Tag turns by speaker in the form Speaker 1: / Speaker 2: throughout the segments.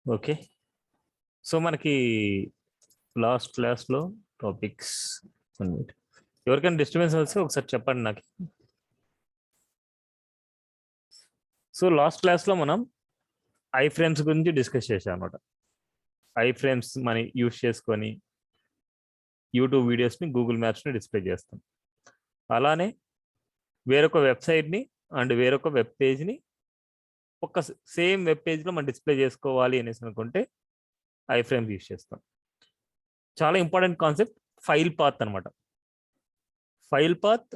Speaker 1: Okay. So మనకి last క్లాస్లో topics ఎవరికైనా డిస్టర్బెన్స్ వస్తే ఒకసారి చెప్పండి నాకు. సో లాస్ట్ క్లాస్లో మనం ఐ ఫ్రేమ్స్ గురించి డిస్కస్ చేసాం అనమాట. ఐ ఫ్రేమ్స్ మనం యూస్ చేసుకొని యూట్యూబ్ వీడియోస్ని గూగుల్ మ్యాప్స్ని డిస్ప్లే చేస్తాం. అలానే వేరొక వెబ్సైట్ని అండ్ వేరొక వెబ్ పేజ్ని ఒక సేమ్ వెబ్ పేజ్లో మనం డిస్ప్లే చేసుకోవాలి అనేసి అనుకుంటే ఐ ఫ్రేమ్స్ యూస్ చేస్తాం. చాలా ఇంపార్టెంట్ కాన్సెప్ట్ ఫైల్ పాత్ అనమాట. ఫైల్ పాత్,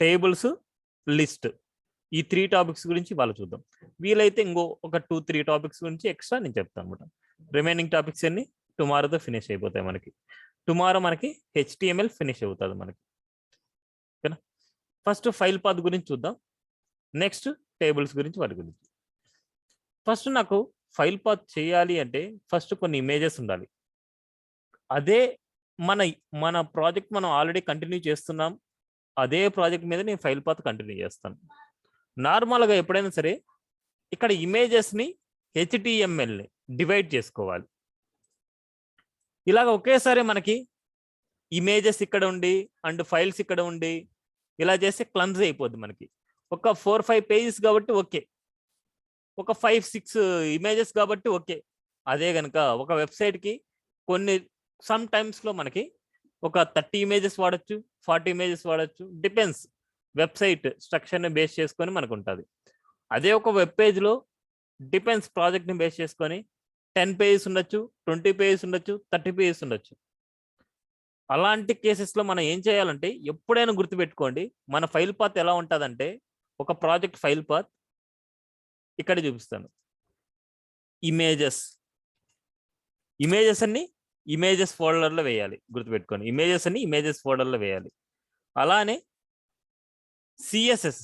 Speaker 1: టేబుల్స్, లిస్ట్, ఈ 3 టాపిక్స్ గురించి వాళ్ళు చూద్దాం. వీలైతే ఇంకో ఒక 2-3 టాపిక్స్ గురించి ఎక్స్ట్రా నేను చెప్తాను అనమాట. రిమైనింగ్ టాపిక్స్ అన్ని టుమారోతో ఫినిష్ అయిపోతాయి మనకి. టుమారో మనకి HTML ఫినిష్ అవుతుంది మనకి. ఓకేనా? ఫస్ట్ ఫైల్ పాత్ గురించి చూద్దాం, నెక్స్ట్ టేబుల్స్ గురించి వాటి గురించి. ఫస్ట్ నాకు ఫైల్ పాత్ చేయాలి అంటే ఫస్ట్ కొన్ని ఇమేజెస్ ఉండాలి. అదే మన మన ప్రాజెక్ట్ మనం ఆల్రెడీ కంటిన్యూ చేస్తున్నాం, అదే ప్రాజెక్ట్ మీద నేను ఫైల్ పాత్ కంటిన్యూ చేస్తాను. నార్మల్గా ఎప్పుడైనా సరే ఇక్కడ ఇమేజెస్ని HTMLని డివైడ్ చేసుకోవాలి. ఇలాగ ఒకేసారి మనకి ఇమేజెస్ ఇక్కడ ఉండి అండ్ ఫైల్స్ ఇక్కడ ఉండి ఇలా చేస్తే క్లమ్జీ అయిపోద్ది మనకి. ఒక 4-5 పేజెస్ కాబట్టి ఓకే, ఒక 5-6 ఇమేజెస్ కాబట్టి ఓకే. అదే కనుక ఒక వెబ్సైట్కి కొన్ని సమ్ టైమ్స్లో మనకి ఒక 30 ఇమేజెస్ వాడచ్చు, 40 ఇమేజెస్ వాడచ్చు, డిపెండ్స్ వెబ్సైట్ స్ట్రక్చర్ని బేస్ చేసుకొని మనకు ఉంటుంది. అదే ఒక వెబ్ పేజ్లో డిపెండ్స్ ప్రాజెక్ట్ని బేస్ చేసుకొని 10 పేజెస్ ఉండొచ్చు, 20 పేజెస్ ఉండొచ్చు, 30 పేజెస్ ఉండొచ్చు. అలాంటి కేసెస్లో మనం ఏం చేయాలంటే ఎప్పుడైనా గుర్తుపెట్టుకోండి, మన ఫైల్ పాత్ ఎలా ఉంటుందంటే ఒక ప్రాజెక్ట్ ఫైల్ పాత్ ఇక్కడ చూపిస్తాను. ఇమేజెస్ అన్ని ఇమేజెస్ ఫోల్డర్లో వేయాలి, గుర్తుపెట్టుకోండి. ఇమేజెస్ అన్ని ఇమేజెస్ ఫోల్డర్లో వేయాలి. అలానే సిఎస్ఎస్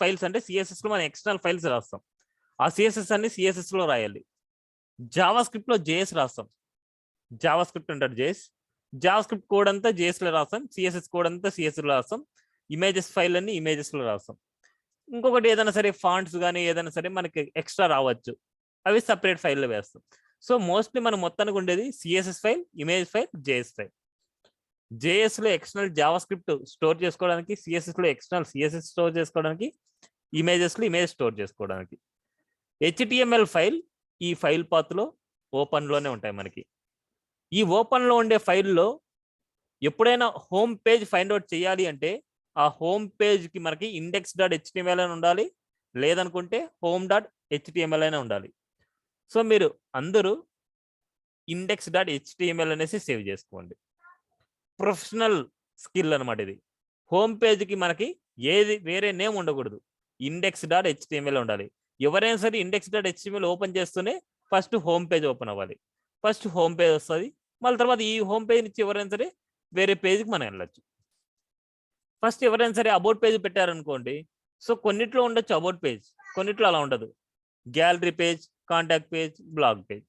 Speaker 1: ఫైల్స్ అంటే సిఎస్ఎస్లో మనం ఎక్స్టర్నల్ ఫైల్స్ రాస్తాం, ఆ సిఎస్ఎస్ అన్ని సిఎస్ఎస్లో రాయాలి. జావా స్క్రిప్ట్లో జేఎస్ రాస్తాం, జావా స్క్రిప్ట్ అంటారు జేఎస్. జావా స్క్రిప్ట్ కోడ్ అంతా జేఎస్లో రాస్తాం, సిఎస్ఎస్ కోడ్ అంతా సిఎస్లో రాస్తాం, ఇమేజెస్ ఫైల్ అన్ని ఇమేజెస్లో రాస్తాం. ఇంకొకటి ఏదైనా సరే ఫాంట్స్ కానీ ఏదైనా సరే మనకి ఎక్స్ట్రా రావచ్చు, అవి సపరేట్ ఫైల్లో వేస్తాం. సో మోస్ట్లీ మనం మొత్తానికి ఉండేది CSS file, image file, JS file. జేఎస్లో ఎక్స్టర్నల్ జావా స్క్రిప్ట్ స్టోర్ చేసుకోవడానికి, సిఎస్ఎస్లో ఎక్స్టర్నల్ సిఎస్ఎస్ స్టోర్ చేసుకోవడానికి, ఇమేజెస్లో ఇమేజ్ స్టోర్ చేసుకోవడానికి. HTML ఫైల్ ఈ ఫైల్ పాత్లో ఓపెన్లోనే ఉంటాయి మనకి. ఈ ఓపెన్లో ఉండే ఫైల్లో ఎప్పుడైనా హోమ్ పేజ్ ఫైండ్ అవుట్ చేయాలి అంటే ఆ హోమ్ పేజ్కి మనకి index.html అని ఉండాలి, లేదనుకుంటే home.html అయినా ఉండాలి. సో మీరు అందరూ index.html అనేసి సేవ్ చేసుకోండి. ప్రొఫెషనల్ స్కిల్ అనమాట ఇది. హోమ్ పేజ్కి మనకి ఏది వేరే నేమ్ ఉండకూడదు, index.html ఉండాలి. ఎవరైనా సరే index.html ఓపెన్ చేస్తూనే ఫస్ట్ హోమ్ పేజ్ ఓపెన్ అవ్వాలి. ఫస్ట్ హోమ్ పేజ్ వస్తుంది, మళ్ళీ తర్వాత ఈ హోమ్ పేజ్ నుంచి ఎవరైనా సరే వేరే పేజ్కి మనం వెళ్ళచ్చు. ఫస్ట్ ఎవరైనా సరే అబౌట్ పేజ్ పెట్టారనుకోండి, సో కొన్నిట్లో ఉండొచ్చు అబౌట్ పేజ్, కొన్నిట్లో అలా ఉండదు. Gallery page, contact page, blog page.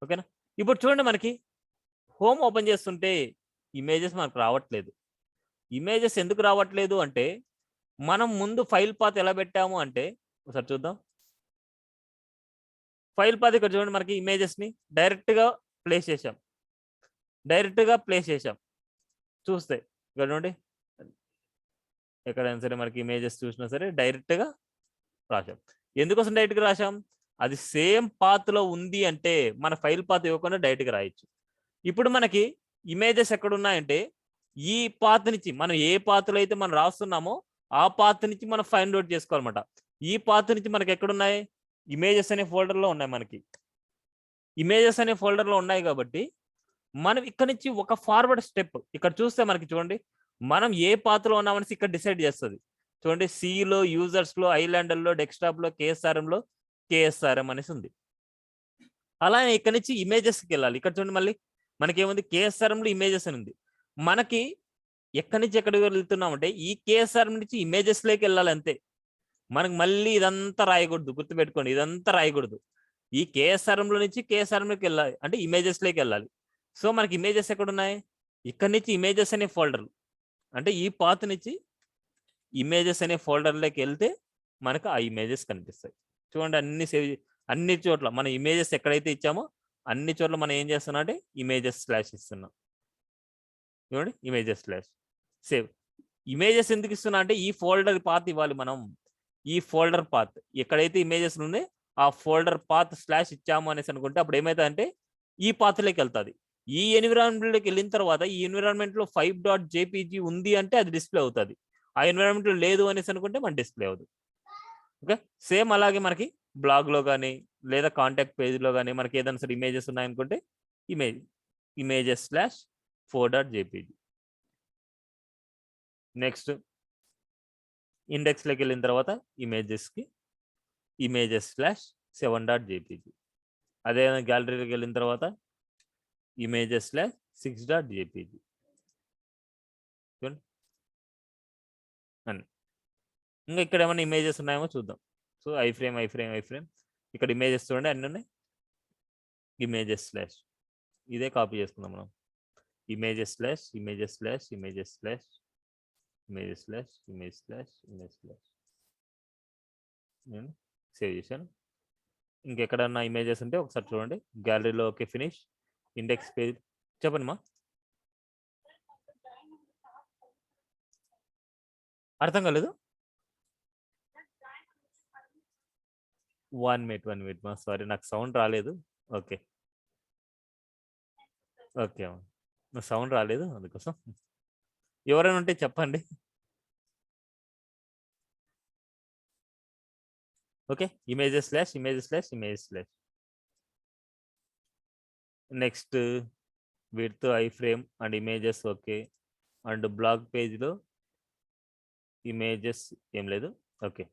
Speaker 1: ఓకేనా? ఇప్పుడు చూడండి, మనకి హోమ్ ఓపెన్ చేస్తుంటే ఇమేజెస్ మనకు రావట్లేదు. ఇమేజెస్ ఎందుకు రావట్లేదు అంటే మనం ముందు ఫైల్ పాత్ ఎలా పెట్టాము అంటే ఒకసారి చూద్దాం. ఫైల్ పాత్ ఇక్కడ చూడండి, మనకి ఇమేజెస్ని డైరెక్ట్గా ప్లేస్ చేసాం. చూస్తే ఇక్కడ చూడండి, ఎక్కడైనా సరే మనకి ఇమేజెస్ చూసినా సరే డైరెక్ట్గా రాసాం. ఎందుకోసం డైరెక్ట్గా రాసాం? అది సేమ్ పాత్లో ఉంది అంటే మన ఫైల్ పాత్ ఇవ్వకుండా డైరెక్ట్గా రాయొచ్చు. ఇప్పుడు మనకి ఇమేజెస్ ఎక్కడున్నాయంటే ఈ పాత్ నుంచి మనం ఏ పాత్లో అయితే మనం రాస్తున్నామో ఆ పాత్ నుంచి మనం ఫైండ్ అవుట్ చేసుకోవాలన్నమాట. ఈ పాత్ నుంచి మనకి ఎక్కడున్నాయి? ఇమేజెస్ అనే ఫోల్డర్లో ఉన్నాయి. మనకి ఇమేజెస్ అనే ఫోల్డర్లో ఉన్నాయి కాబట్టి మనం ఇక్కడ నుంచి ఒక ఫార్వర్డ్ స్టెప్ ఇక్కడ చూస్తే మనకి చూడండి, మనం ఏ పాత్రలో ఉన్నామనేసి ఇక్కడ డిసైడ్ చేస్తుంది. చూడండి, సిలో, యూజర్స్లో, ఐలాండర్లో, డెస్క్టాప్లో, KSRMలో KSRM అనేసి ఉంది. అలానే ఇక్కడ నుంచి ఇమేజెస్కి వెళ్ళాలి. ఇక్కడ చూడండి, మళ్ళీ మనకేముంది? KSRMలో ఇమేజెస్ అని ఉంది. మనకి ఎక్కడి నుంచి ఎక్కడికి వెళ్తున్నామంటే ఈ KSRM నుంచి ఇమేజెస్లోకి వెళ్ళాలి అంతే. మనకు మళ్ళీ ఇదంతా రాయకూడదు, గుర్తుపెట్టుకోండి, ఇదంతా రాయకూడదు. ఈ KSRMలో నుంచి KSRMలోకి వెళ్ళాలి అంటే ఇమేజెస్లోకి వెళ్ళాలి. సో మనకి ఇమేజెస్ ఎక్కడున్నాయి? ఇక్కడ నుంచి ఇమేజెస్ అనే ఫోల్డర్, అంటే ఈ పాత్ నుంచి ఇమేజెస్ అనే ఫోల్డర్లోకి వెళ్తే మనకు ఆ ఇమేజెస్ కనిపిస్తాయి. చూడండి, అన్ని సేవ్ అన్ని చోట్ల మన ఇమేజెస్ ఎక్కడైతే ఇచ్చామో అన్ని చోట్ల మనం ఏం చేస్తున్నాం అంటే ఇమేజెస్ స్లాష్ ఇస్తున్నాం. చూడండి ఇమేజెస్ స్లాష్ సేవ్. ఇమేజెస్ ఎందుకు ఇస్తున్నా అంటే ఈ ఫోల్డర్ పాత్ ఇవ్వాలి మనం. ఈ ఫోల్డర్ పాత్ ఎక్కడైతే ఇమేజెస్ ఉంది ఆ ఫోల్డర్ పాత్ స్లాష్ ఇచ్చాము అనేసి అనుకుంటే అప్పుడు ఏమైతుంది అంటే ఈ పాత్లోకి వెళ్తుంది. ఈ ఎన్విరాన్మెంట్లోకి వెళ్ళిన తర్వాత ఈ ఎన్విరాన్మెంట్ లో 5.jpg ఉంది అంటే అది డిస్ప్లే అవుతుంది. ఆ ఎన్విరాన్మెంట్ లో లేదు అనేసి అనుకుంటే మన డిస్ప్లే అవుతుంది. ఓకే, సేమ్ అలాగే మనకి బ్లాగ్ లో కానీ లేదా కాంటాక్ట్ పేజ్ లో కానీ మనకి ఏదైనా సరే ఇమేజెస్ ఉన్నాయనుకుంటే ఇమేజెస్ స్లాష్ 4.jpg. నెక్స్ట్ ఇండెక్స్లోకి వెళ్ళిన తర్వాత ఇమేజెస్కి ఇమేజెస్ స్లాష్ 7.jpg. అదే గ్యాలరీలోకి వెళ్ళిన తర్వాత ఇమేజెస్ స్లాష్ 6.jpg. చూడండి అని. ఇంకా ఇక్కడ ఏమైనా ఇమేజెస్ ఉన్నాయేమో చూద్దాం. సో ఐ ఫ్రేమ్ ఇక్కడ ఇమేజెస్ చూడండి అన్నీ ఉన్నాయి. ఇమేజెస్ స్లాష్ ఇదే కాపీ చేసుకుందాం మనం. ఇమేజెస్ స్లాష్ నేను సేవ్ చేశాను. ఇంకెక్కడన్నా ఇమేజెస్ ఉంటే ఒకసారి చూడండి. గ్యాలరీలో ఓకే ఫినిష్. ఇండెక్స్ పేజ్ చెప్పండి మా, అర్థం కాలేదు. 1 minute మా, సారీ నాకు సౌండ్ రాలేదు. ఓకే సౌండ్ రాలేదు అందుకోసం. ఎవరైనా ఉంటే చెప్పండి. Okay, images slash next width I frame and images okay. And blog పేజ్లో ఇమేజెస్ ఏం లేదు. ఓకే,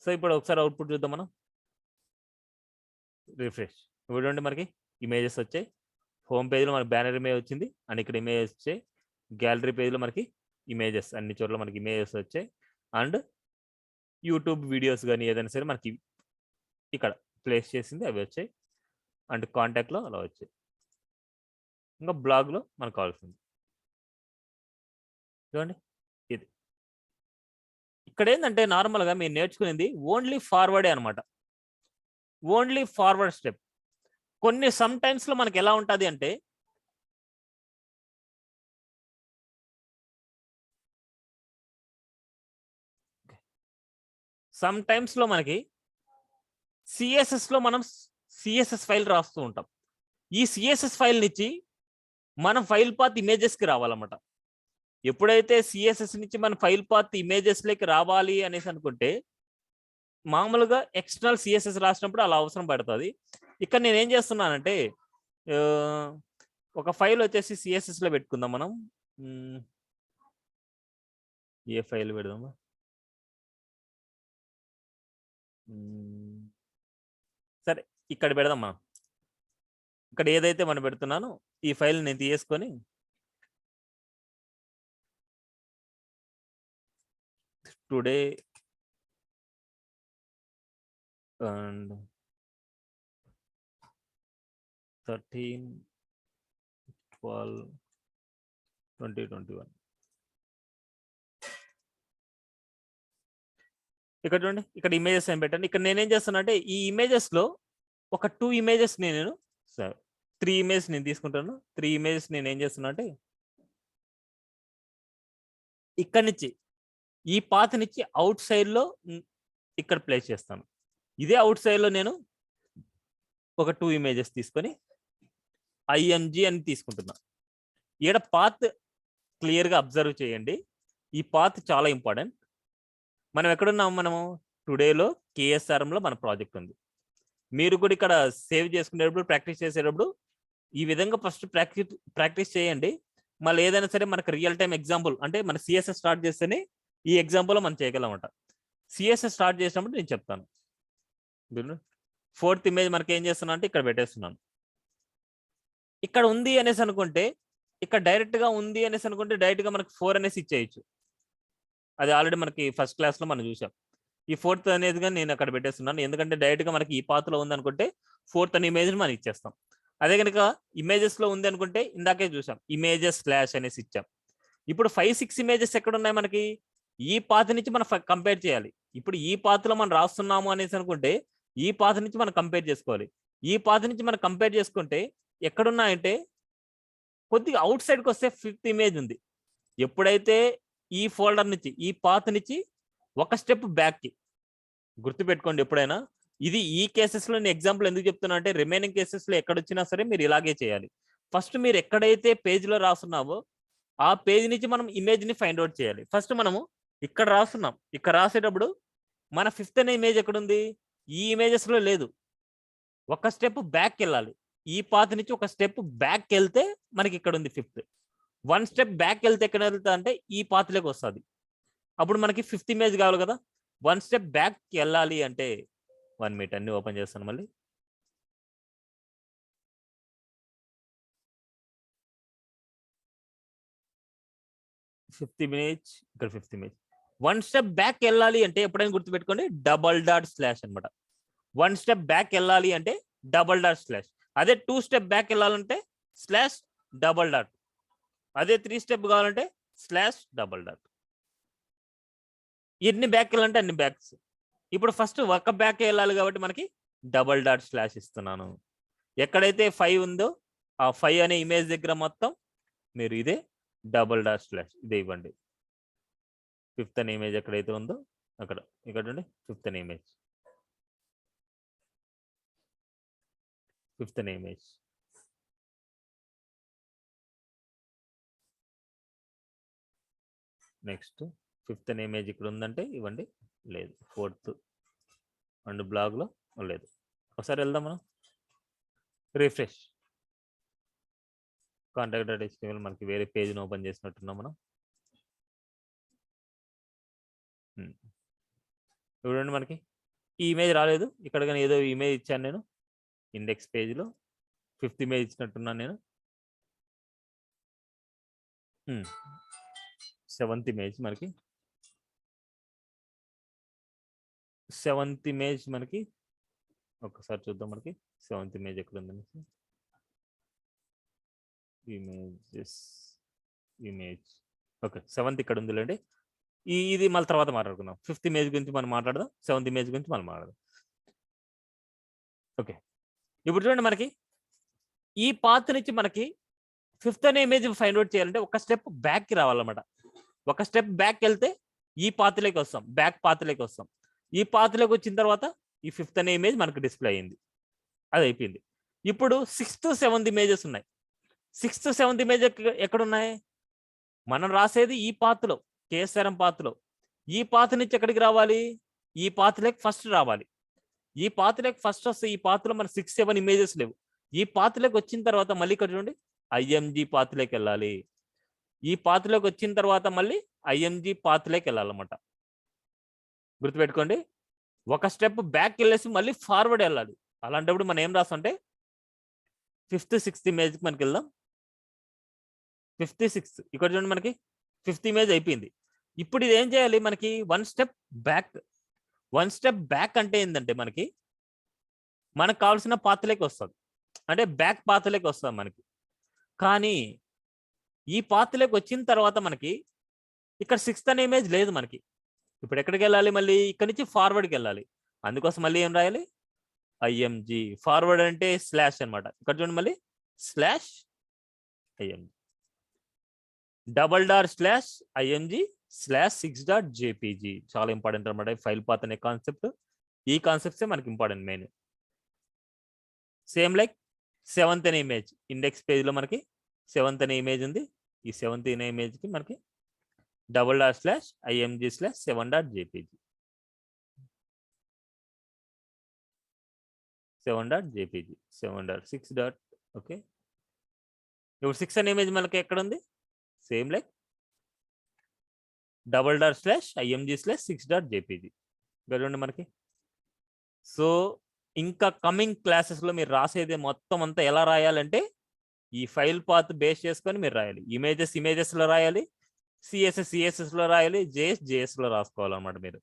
Speaker 1: సో ఇప్పుడు ఒకసారి అవుట్పుట్ చూద్దాం మనం. రిఫ్రెష్. ఇప్పుడు చూడండి మనకి ఇమేజెస్ వచ్చాయి. హోమ్ పేజ్లో మనకి బ్యానర్ ఇమేజ్ వచ్చింది అండ్ ఇక్కడ ఇమేజెస్ వచ్చాయి. గ్యాలరీ పేజ్లో మనకి ఇమేజెస్ అన్ని చోట్ల మనకి ఇమేజెస్ వచ్చాయి. అండ్ యూట్యూబ్ వీడియోస్ కానీ ఏదైనా సరే మనకి ఇక్కడ ప్లేస్ చేసింది అవి వచ్చాయి. అండ్ కాంటాక్ట్లో అలా వచ్చాయి. ఇంకా బ్లాగ్లో మనకు కావాల్సింది చూడండి ఇది. ఇక్కడ ఏంటంటే నార్మల్గా మీరు నేర్చుకునేది ఓన్లీ ఫార్వర్డే అనమాట. Only forward step. కొన్ని సమ్ టైమ్స్లో మనకి ఎలా ఉంటుంది అంటే సమ్ టైమ్స్లో మనకి సిఎస్ఎస్లో మనం సిఎస్ఎస్ ఫైల్ రాస్తూ ఉంటాం. ఈ సిఎస్ఎస్ ఫైల్ నుంచి మనం ఫైల్ పాత్ ఇమేజెస్కి రావాలన్నమాట. ఎప్పుడైతే సిఎస్ఎస్ నుంచి మన ఫైల్ పాత్ ఇమేజెస్లోకి రావాలి అనేసి అనుకుంటే మామూలుగా ఎక్స్టర్నల్ సిఎస్ఎస్ రాసినప్పుడు అలా అవసరం పడుతుంది. ఇక్కడ నేను ఏం చేస్తున్నానంటే ఒక ఫైల్ వచ్చేసి సిఎస్ఎస్లో పెట్టుకుందాం మనం. ఏ ఫైల్ పెడదామా? సరే ఇక్కడ పెడదాం మనం. ఇక్కడ ఏదైతే మనం పెడుతున్నానో ఈ ఫైల్ నేను తీసుకొని టుడే అండ్ 13/12/2021 ఇక్కడ చూడండి. ఇక్కడ ఇమేజెస్ ఏం పెట్టండి. ఇక్కడ నేనేం చేస్తున్నా అంటే ఈ ఇమేజెస్లో ఒక 2 ఇమేజెస్ నేను 3 ఇమేజెస్ నేను తీసుకుంటాను. 3 ఇమేజెస్ నేను ఏం చేస్తున్నా అంటే ఇక్కడ నుంచి ఈ పాత్ నుంచి అవుట్ సైడ్లో ఇక్కడ ప్లేస్ చేస్తాను. ఇదే అవుట్ సైడ్లో నేను ఒక 2 ఇమేజెస్ తీసుకొని ఐఎంజీ అని తీసుకుంటున్నా. ఈడ పాత్ క్లియర్గా అబ్జర్వ్ చేయండి. ఈ పాత్ చాలా ఇంపార్టెంట్. మనం ఎక్కడున్నాము? మనము టుడేలో కేఎస్ఆర్ఎంలో మన ప్రాజెక్ట్ ఉంది. మీరు కూడా ఇక్కడ సేవ్ చేసుకునేటప్పుడు ప్రాక్టీస్ చేసేటప్పుడు ఈ విధంగా ఫస్ట్ ప్రాక్టీస్ చేయండి. మళ్ళీ ఏదైనా సరే మనకు రియల్ టైం ఎగ్జాంపుల్ అంటే మన సిఎస్ఎస్ స్టార్ట్ చేస్తేనే ఈ ఎగ్జాంపుల్లో మనం చేయగలమంట. సిఎస్ఎస్ స్టార్ట్ చేసినప్పుడు నేను చెప్తాను. 4th ఇమేజ్ మనకి ఏం చేస్తున్నా అంటే ఇక్కడ పెట్టేస్తున్నాను. ఇక్కడ ఉంది అనేసి అనుకుంటే ఇక్కడ డైరెక్ట్గా ఉంది అనేసి అనుకుంటే డైరెక్ట్గా మనకి 4 అనేసి ఇచ్చేయచ్చు. అది ఆల్రెడీ మనకి ఫస్ట్ క్లాస్లో మనం చూసాం. ఈ 4th అనేది కానీ నేను అక్కడ పెట్టేస్తున్నాను. ఎందుకంటే డైరెక్ట్గా మనకి ఈ పాత్లో ఉంది అనుకుంటే 4th అనే ఇమేజ్ని మనం ఇచ్చేస్తాం. అదే కనుక ఇమేజెస్లో ఉంది అనుకుంటే ఇందాకే చూసాం ఇమేజెస్ స్లాష్ అనేసి ఇచ్చాం. ఇప్పుడు 5-6 ఇమేజెస్ ఎక్కడ ఉన్నాయి మనకి? ఈ పాత్ నుంచి మనం కంపేర్ చేయాలి. ఇప్పుడు ఈ పాత్లో మనం రాస్తున్నాము అనేసి అనుకుంటే ఈ పాత్ నుంచి మనం కంపేర్ చేసుకోవాలి. ఈ పాత్ నుంచి మనం కంపేర్ చేసుకుంటే ఎక్కడున్నాయంటే కొద్దిగా అవుట్ సైడ్కి వస్తే 5th ఇమేజ్ ఉంది. ఎప్పుడైతే ఈ ఫోల్డర్ నుంచి ఈ పాత్ నుంచి ఒక స్టెప్ బ్యాక్కి, గుర్తుపెట్టుకోండి ఎప్పుడైనా. ఇది ఈ కేసెస్లో నేను ఎగ్జాంపుల్ ఎందుకు చెప్తున్నా అంటే రిమైనింగ్ కేసెస్లో ఎక్కడొచ్చినా సరే మీరు ఇలాగే చేయాలి. ఫస్ట్ మీరు ఎక్కడైతే పేజ్లో రాస్తున్నావో ఆ పేజ్ నుంచి మనం ఇమేజ్ని ఫైండ్ అవుట్ చేయాలి. ఫస్ట్ మనము ఇక్కడ రాస్తున్నాం, ఇక్కడ రాసేటప్పుడు మన 5th అనే ఇమేజ్ ఎక్కడుంది? ఈ ఇమేజెస్లో లేదు. ఒక స్టెప్ బ్యాక్ వెళ్ళాలి. ఈ పాత్ నుంచి ఒక స్టెప్ బ్యాక్ వెళ్తే మనకి ఇక్కడ ఉంది 5th. 1 స్టెప్ బ్యాక్ వెళ్తే ఎక్కడ వెళ్తా అంటే ఈ పాత్లోకి వస్తుంది. అప్పుడు మనకి 5th ఇమేజ్ కావాలి కదా. 1 స్టెప్ బ్యాక్ వెళ్ళాలి అంటే 1 మినిట్ అన్ని ఓపెన్ చేస్తాను మళ్ళీ. ఫిఫ్త్ ఇమేజ్, ఇక్కడ 5th ఇమేజ్. 1 స్టెప్ బ్యాక్ వెళ్ళాలి అంటే ఎప్పుడైనా గుర్తుపెట్టుకోండి $./ అనమాట. 1 స్టెప్ బ్యాక్ వెళ్ళాలి అంటే $./ అదే 2 స్టెప్ బ్యాక్ వెళ్ళాలంటే /. అదే 3 స్టెప్ కావాలంటే /. ఎన్ని బ్యాక్ వెళ్ళాలంటే అన్ని బ్యాక్స్. ఇప్పుడు ఫస్ట్ ఒక బ్యాక్ వెళ్ళాలి కాబట్టి మనకి $./ ఇస్తున్నాను. ఎక్కడైతే 5 ఉందో ఆ 5 అనే ఇమేజ్ దగ్గర మొత్తం మీరు ఇదే $./ ఇదే ఇవ్వండి. 5th అనే ఇమేజ్ ఎక్కడైతే ఉందో అక్కడ ఇక్కడ 5th అనే ఇమేజ్, 5th అనే ఇమేజ్. నెక్స్ట్ 5th అనే ఇమేజ్ ఇక్కడ ఉందంటే ఇవ్వండి, లేదు 4th అండ్ బ్లాగ్లో లేదు. ఒకసారి వెళ్దాం మనం, రిఫ్రెష్. contact.html మనకి వేరే పేజ్ని ఓపెన్ చేసినట్టున్నాం మనం. చూడండి మనకి ఈ ఇమేజ్ రాలేదు. ఇక్కడ కానీ ఏదో ఇమేజ్ ఇచ్చాను నేను ఇండెక్స్ పేజ్లో. 5th ఇమేజ్ ఇచ్చినట్టున్నాను నేను. 7th ఇమేజ్ మనకి, 7th ఇమేజ్ మనకి ఒక్కసారి చూద్దాం. మనకి 7th ఇమేజ్ ఎక్కడ ఉందని, ఇమేజ్ ఓకే 7th ఇక్కడ ఉందిలేండి. ఇది మళ్ళీ తర్వాత మాట్లాడుకుందాం. 5th ఇమేజ్ గురించి మనం మాట్లాడదాం, 7th ఇమేజ్ గురించి మనం మాట్లాడదాం. ఓకే, ఇప్పుడు చూడండి మనకి ఈ పాత్ నుంచి మనకి 5th అనే ఇమేజ్ ఫైండ్ అవుట్ చేయాలంటే ఒక స్టెప్ బ్యాక్కి రావాలన్నమాట. ఒక స్టెప్ బ్యాక్ వెళ్తే ఈ పాత్లోకి వస్తాం, బ్యాక్ పాత్లోకి వస్తాం. ఈ పాత్లోకి వచ్చిన తర్వాత ఈ 5th అనే ఇమేజ్ మనకు డిస్ప్లే అయ్యింది, అది అయిపోయింది. ఇప్పుడు 6th 7th ఇమేజెస్ ఉన్నాయి. 6th 7th ఇమేజ్ ఎక్కడున్నాయి? మనం రాసేది ఈ పాత్లో, కేఎస్ఆర్ఎం పాత్లో. ఈ పాత్ నుంచి ఎక్కడికి రావాలి? ఈ పాత్లోకి ఫస్ట్ రావాలి. ఈ పాత్లోకి ఫస్ట్ వస్తే ఈ పాత్లో మన 6, 7 ఇమేజెస్ లేవు. ఈ పాత్లోకి వచ్చిన తర్వాత మళ్ళీ ఇక్కడ చూడండి ఐఎంజీ పాత్లోకి వెళ్ళాలి. ఈ పాత్లోకి వచ్చిన తర్వాత మళ్ళీ ఐఎంజీ పాత్లోకి వెళ్ళాలన్నమాట. గుర్తుపెట్టుకోండి, ఒక స్టెప్ బ్యాక్ వెళ్ళేసి మళ్ళీ ఫార్వర్డ్ వెళ్ళాలి. అలాంటప్పుడు మనం ఏం రాస్తామంటే 5th 6th ఇమేజ్కి మనకి వెళ్దాం. 5th 6th ఇక్కడ చూడండి మనకి 5th ఇమేజ్ అయిపోయింది. ఇప్పుడు ఇది ఏం చేయాలి? మనకి 1 స్టెప్ బ్యాక్. 1 స్టెప్ బ్యాక్ అంటే ఏంటంటే మనకి మనకు కావాల్సిన పాత్లోకి వస్తుంది, అంటే బ్యాక్ పాత్లోకి వస్తుంది మనకి. కానీ ఈ పాత్లోకి వచ్చిన తర్వాత మనకి ఇక్కడ 6th అనే ఇమేజ్ లేదు మనకి. ఇప్పుడు ఎక్కడికి వెళ్ళాలి? మళ్ళీ ఇక్కడ నుంచి ఫార్వర్డ్కి వెళ్ళాలి. అందుకోసం మళ్ళీ ఏం రాయాలి? ఐఎంజీ. ఫార్వర్డ్ అంటే స్లాష్ అనమాట. ఇక్కడ చూడండి మళ్ళీ /IMG $/IMG/6.jpg. చాలా ఇంపార్టెంట్ అనమాట ఫైల్ పాత్ అనే కాన్సెప్ట్. ఈ కాన్సెప్ట్సే మనకి important main. Same like 7th అనే ఇమేజ్ ఇండెక్స్ పేజ్లో మనకి 7th అనే ఇమేజ్ ఉంది. ఈ 7th అనే ఇమేజ్కి మనకి $/IMG/7.jpg 7.jpg 7.6. ఓకే, ఇప్పుడు 6 అనే ఇమేజ్ మనకి ఎక్కడ ఉంది? సేమ్ లైక్ $/IMG/6.jpg చూడండి మనకి. సో ఇంకా కమింగ్ క్లాసెస్లో మీరు రాసేది మొత్తం అంతా ఎలా రాయాలంటే ఈ ఫైల్ పాత్ బేస్ చేసుకొని మీరు రాయాలి. ఇమేజెస్లో రాయాలి, సిఎస్ఎస్లో రాయాలి, జేఎస్లో రాసుకోవాలన్నమాట మీరు.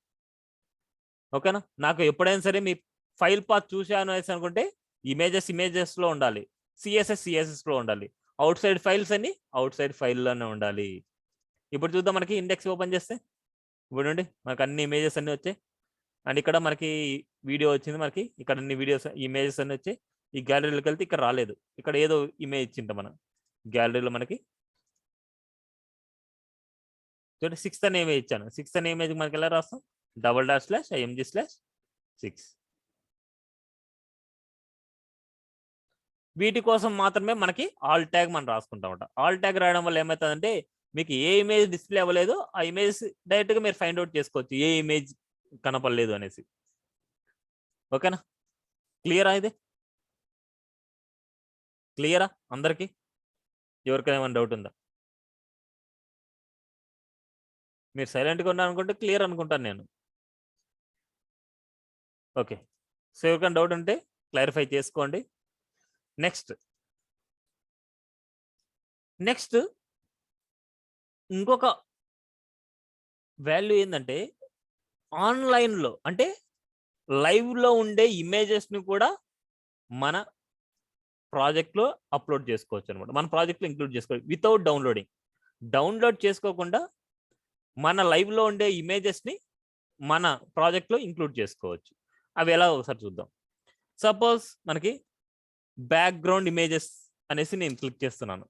Speaker 1: ఓకేనా? నాకు ఎప్పుడైనా సరే మీ ఫైల్ పాత్ చూశాను అనేసి అనుకుంటే ఇమేజెస్లో ఉండాలి, సిఎస్ఎస్లో ఉండాలి, అవుట్ సైడ్ ఫైల్స్ అన్ని అవుట్ సైడ్ ఫైల్లోనే ఉండాలి. ఇప్పుడు చూద్దాం మనకి ఇండెక్స్ ఓపెన్ చేస్తే ఇప్పుడు మనకు అన్ని ఇమేజెస్ అన్ని వచ్చాయి. అండ్ ఇక్కడ మనకి వీడియో వచ్చింది, మనకి ఇక్కడ అన్ని వీడియోస్ ఇమేజెస్ అన్ని వచ్చాయి. ఈ గ్యాలరీలోకి వెళ్తే ఇక్కడ రాలేదు, ఇక్కడ ఏదో ఇమేజ్ ఇచ్చింట మనం గ్యాలరీలో మనకి చూడండి 6 అనే ఇమేజ్ ఇచ్చాను. 6 అనే ఇమేజ్ మనకి ఎలా రాస్తాం, //img/6. వీటి కోసం మాత్రమే మనకి ఆల్ ట్యాగ్ మనం రాసుకుంటాం. ఆల్ ట్యాగ్ రాయడం వల్ల ఏమవుతుందంటే మీకు ఏ ఇమేజ్ డిస్ప్లే అవ్వలేదు ఆ ఇమేజ్ డైరెక్ట్గా మీరు ఫైండ్ అవుట్ చేసుకోవచ్చు, ఏ ఇమేజ్ కనపడలేదు అనేసి. ఓకేనా, క్లియరా? ఇది క్లియరా అందరికి? ఎవరికైనా ఏమైనా డౌట్ ఉందా? మీరు సైలెంట్గా ఉన్నారు అనుకుంటే క్లియర్ అనుకుంటాను నేను. ఓకే, సో ఎవరికైనా డౌట్ ఉంటే క్లారిఫై చేసుకోండి. నెక్స్ట్ ఇంకొక వాల్యూ ఏంటంటే ఆన్లైన్లో అంటే లైవ్లో ఉండే ఇమేజెస్ని కూడా మన ప్రాజెక్ట్లో అప్లోడ్ చేసుకోవచ్చు అనమాట. మన ప్రాజెక్ట్లో ఇంక్లూడ్ చేసుకోవచ్చు వితౌట్ డౌన్లోడ్ చేసుకోకుండా మన లైవ్లో ఉండే ఇమేజెస్ని మన ప్రాజెక్ట్లో ఇంక్లూడ్ చేసుకోవచ్చు. అవి ఎలా ఒకసారి చూద్దాం. సపోజ్ మనకి బ్యాక్గ్రౌండ్ ఇమేజెస్ అనేసి నేను క్లిక్ చేస్తున్నాను.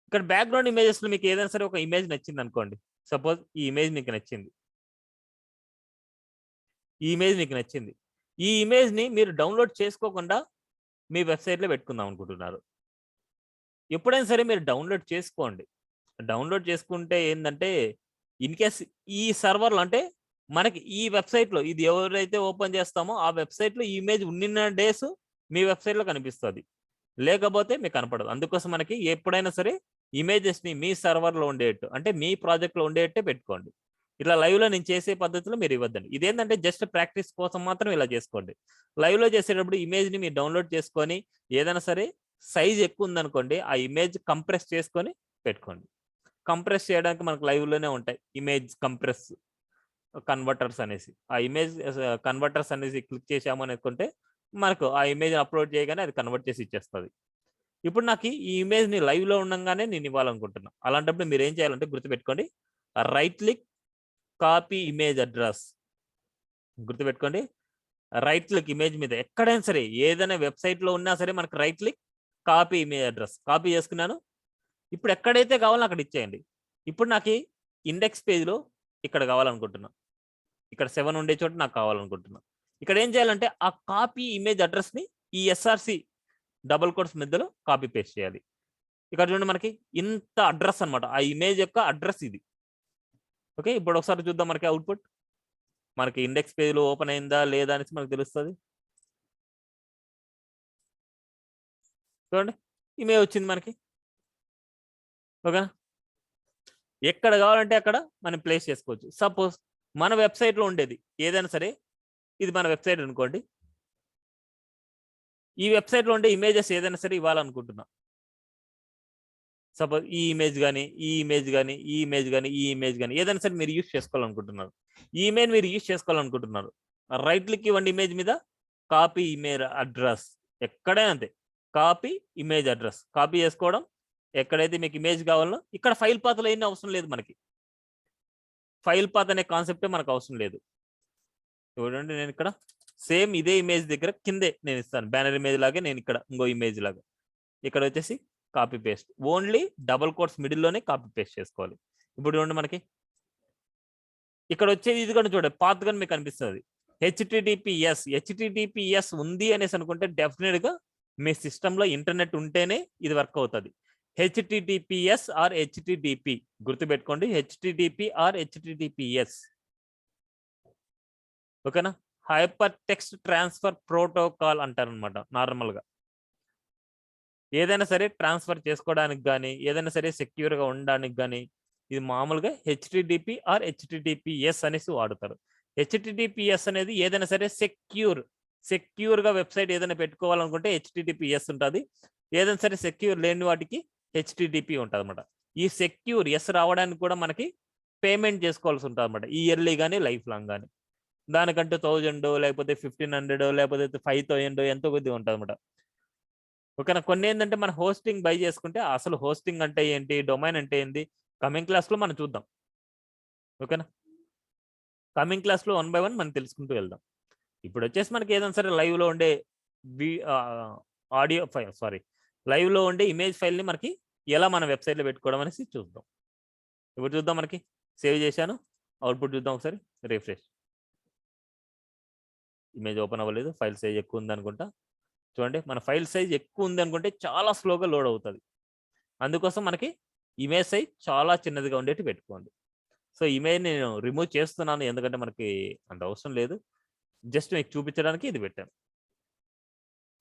Speaker 1: ఇక్కడ బ్యాక్గ్రౌండ్ ఇమేజెస్లో మీకు ఏదైనా సరే ఒక ఇమేజ్ నచ్చింది అనుకోండి. సపోజ్ ఈ ఇమేజ్ మీకు నచ్చింది, ఈ ఇమేజ్ని మీరు డౌన్లోడ్ చేసుకోకుండా మీ వెబ్సైట్లో పెట్టుకుందాం అనుకుంటున్నారు. ఎప్పుడైనా సరే మీరు డౌన్లోడ్ చేసుకోండి. డౌన్లోడ్ చేసుకుంటే ఏంటంటే ఇన్ కేస్ ఈ సర్వర్లో అంటే మనకి ఈ వెబ్సైట్లో ఇది ఎవరైతే ఓపెన్ చేస్తామో ఆ వెబ్సైట్లో ఈ ఇమేజ్ ఉన్న డేస్ మీ వెబ్సైట్లో కనిపిస్తుంది, లేకపోతే మీకు కనపడదు. అందుకోసం మనకి ఎప్పుడైనా సరే ఇమేజెస్ని మీ సర్వర్లో ఉండేట్టు అంటే మీ ప్రాజెక్ట్లో ఉండేట్టే పెట్టుకోండి. ఇట్లా లైవ్లో నేను చేసే పద్ధతిలో మీరు ఇవ్వద్దండి. ఇదేంటంటే జస్ట్ ప్రాక్టీస్ కోసం మాత్రం ఇలా చేసుకోండి. లైవ్లో చేసేటప్పుడు ఇమేజ్ని మీరు డౌన్లోడ్ చేసుకొని ఏదైనా సరే సైజ్ ఎక్కువ ఉందనుకోండి ఆ ఇమేజ్ కంప్రెస్ చేసుకొని పెట్టుకోండి. కంప్రెస్ చేయడానికి మనకు లైవ్లోనే ఉంటాయి ఇమేజ్ కంప్రెస్ కన్వర్టర్స్ అనేసి. ఆ ఇమేజ్ కన్వర్టర్స్ అనేసి క్లిక్ చేసాము అనుకుంటే మనకు ఆ ఇమేజ్ అప్లోడ్ చేయగానే అది కన్వర్ట్ చేసి ఇచ్చేస్తుంది. ఇప్పుడు నాకు ఈ ఇమేజ్ని లైవ్లో ఉండగానే నేను ఇవ్వాలనుకుంటున్నాను. అలాంటప్పుడు మీరు ఏం చేయాలంటే గుర్తుపెట్టుకోండి, right click copy image address. గుర్తుపెట్టుకోండి, రైట్ క్లిక్ ఇమేజ్ మీద ఎక్కడైనా సరే ఏదైనా వెబ్సైట్లో ఉన్నా సరే మనకు right click copy image address. Copy చేసుకున్నాను. ఇప్పుడు ఎక్కడైతే కావాలో అక్కడ ఇచ్చేయండి. ఇప్పుడు నాకు ఇండెక్స్ పేజ్లో ఇక్కడ కావాలనుకుంటున్నా, ఇక్కడ 7 ఉండే చోట నాకు కావాలనుకుంటున్నా. ఇక్కడ ఏం చేయాలంటే ఆ కాపీ ఇమేజ్ అడ్రస్ని ఈ SRC డబుల్ కోట్స్ మధ్యలో కాపీ పేస్ట్ చేయాలి. ఇక్కడ చూడండి మనకి ఇంత అడ్రస్ అనమాట, ఆ ఇమేజ్ యొక్క అడ్రస్ ఇది. ఓకే, ఇప్పుడు ఒకసారి చూద్దాం మనకి అవుట్పుట్. మనకి ఇండెక్స్ పేజ్లో ఓపెన్ అయిందా లేదా అనేసి మనకు తెలుస్తుంది. చూడండి ఇమేజ్ వచ్చింది మనకి. ఓకేనా, ఎక్కడ కావాలంటే అక్కడ మనం ప్లేస్ చేసుకోవచ్చు. సపోజ్ మన వెబ్సైట్లో ఉండేది ఏదైనా సరే, ఇది మన వెబ్సైట్ అనుకోండి. ఈ వెబ్సైట్లో ఉండే ఇమేజెస్ ఏదైనా సరే ఇవ్వాలనుకుంటున్నా. సపోజ్ ఈ ఇమేజ్ కానీ ఈ ఇమేజ్ కానీ ఈ ఇమేజ్ కానీ ఈ ఇమేజ్ కానీ ఏదైనా సరే మీరు యూజ్ చేసుకోవాలనుకుంటున్నారు. ఈ ఇమేజ్ మీరు యూజ్ చేసుకోవాలనుకుంటున్నారు, రైట్ క్లిక్ ఇవ్వండి ఇమేజ్ మీద, కాపీ ఇమేజ్ అడ్రస్. ఎక్కడైనా అంతే, కాపీ ఇమేజ్ అడ్రస్ కాపీ చేసుకోవడం. ఎక్కడైతే మీకు ఇమేజ్ కావాలో ఇక్కడ ఫైల్ పాత్రలో ఏమీ అవసరం లేదు. మనకి ఫైల్ పాత్ అనే కాన్సెప్టే మనకు అవసరం లేదు. చూడండి నేను ఇక్కడ సేమ్ ఇదే ఇమేజ్ దగ్గర కిందే నేను ఇస్తాను, బ్యానర్ ఇమేజ్ లాగే నేను ఇక్కడ ఇంకో ఇమేజ్ లాగా ఇక్కడ వచ్చేసి copy paste. Only double quotes మిడిల్లోనే కాపీ పేస్ట్ చేసుకోవాలి. ఇప్పుడు చూడండి మనకి ఇక్కడ వచ్చేది ఇది కూడా చూడండి, పాత్ కానీ మీకు కనిపిస్తుంది. హెచ్టిటిపిఎస్ ఉంది అనేసి అనుకుంటే డెఫినెట్గా మీ సిస్టంలో ఇంటర్నెట్ ఉంటేనే ఇది వర్క్ అవుతుంది. HTTPS ఆర్ HTTP గుర్తుపెట్టుకోండి, HTTP ఆర్ HTTPS. ఓకేనా, హైపర్ టెక్స్ట్ ట్రాన్స్ఫర్ ప్రోటోకాల్ అంటారు అనమాట. నార్మల్గా ఏదైనా సరే ట్రాన్స్ఫర్ చేసుకోవడానికి కానీ ఏదైనా సరే సెక్యూర్గా ఉండడానికి కానీ ఇది మామూలుగా HTTP ఆర్ HTTPS అనేసి వాడతారు. HTTPS అనేది ఏదైనా సరే సెక్యూర్గా వెబ్సైట్ ఏదైనా పెట్టుకోవాలనుకుంటే HTTPS ఉంటుంది. ఏదైనా సరే సెక్యూర్ లేని వాటికి HTTP ఉంటుంది అనమాట. ఈ సెక్యూర్ ఎస్ రావడానికి కూడా మనకి పేమెంట్ చేసుకోవాల్సి ఉంటుంది అనమాట, ఇయర్లీ కానీ లైఫ్ లాంగ్ కానీ. దానికంటే 1000 లేకపోతే 1500 లేకపోతే 5000 ఎంతో కొద్దిగా ఉంటుంది అనమాట. ఓకేనా, కొన్ని ఏంటంటే మన హోస్టింగ్ బై చేసుకుంటే అసలు హోస్టింగ్ అంటే ఏంటి, డొమైన్ అంటే ఏంటి కమింగ్ క్లాస్లో మనం చూద్దాం. ఓకేనా, కమింగ్ క్లాస్లో 1 by 1 మనం తెలుసుకుంటూ వెళ్దాం. ఇప్పుడు వచ్చేసి మనకి ఏదైనా సరే లైవ్లో ఉండే ఆడియో ఫైల్ లైవ్లో ఉండే ఇమేజ్ ఫైల్ని మనకి ఎలా మన వెబ్సైట్లో పెట్టుకోవడం అనేసి చూద్దాం. ఇప్పుడు చూద్దాం, మనకి సేవ్ చేశాను, అవుట్పుట్ చూద్దాం ఒకసారి, రిఫ్రెష్. ఇమేజ్ ఓపెన్ అవ్వలేదు, ఫైల్ సైజ్ ఎక్కువ ఉంది అనుకుంటా. చూడండి, మన ఫైల్ సైజ్ ఎక్కువ ఉంది అనుకుంటే చాలా స్లోగా లోడ్ అవుతుంది. అందుకోసం మనకి ఇమేజ్ సైజ్ చాలా చిన్నదిగా ఉండేటి పెట్టుకోండి. సో ఇమేజ్ నేను రిమూవ్ చేస్తున్నాను, ఎందుకంటే మనకి అంత అవసరం లేదు, జస్ట్ మీకు చూపించడానికి ఇది పెట్టాను.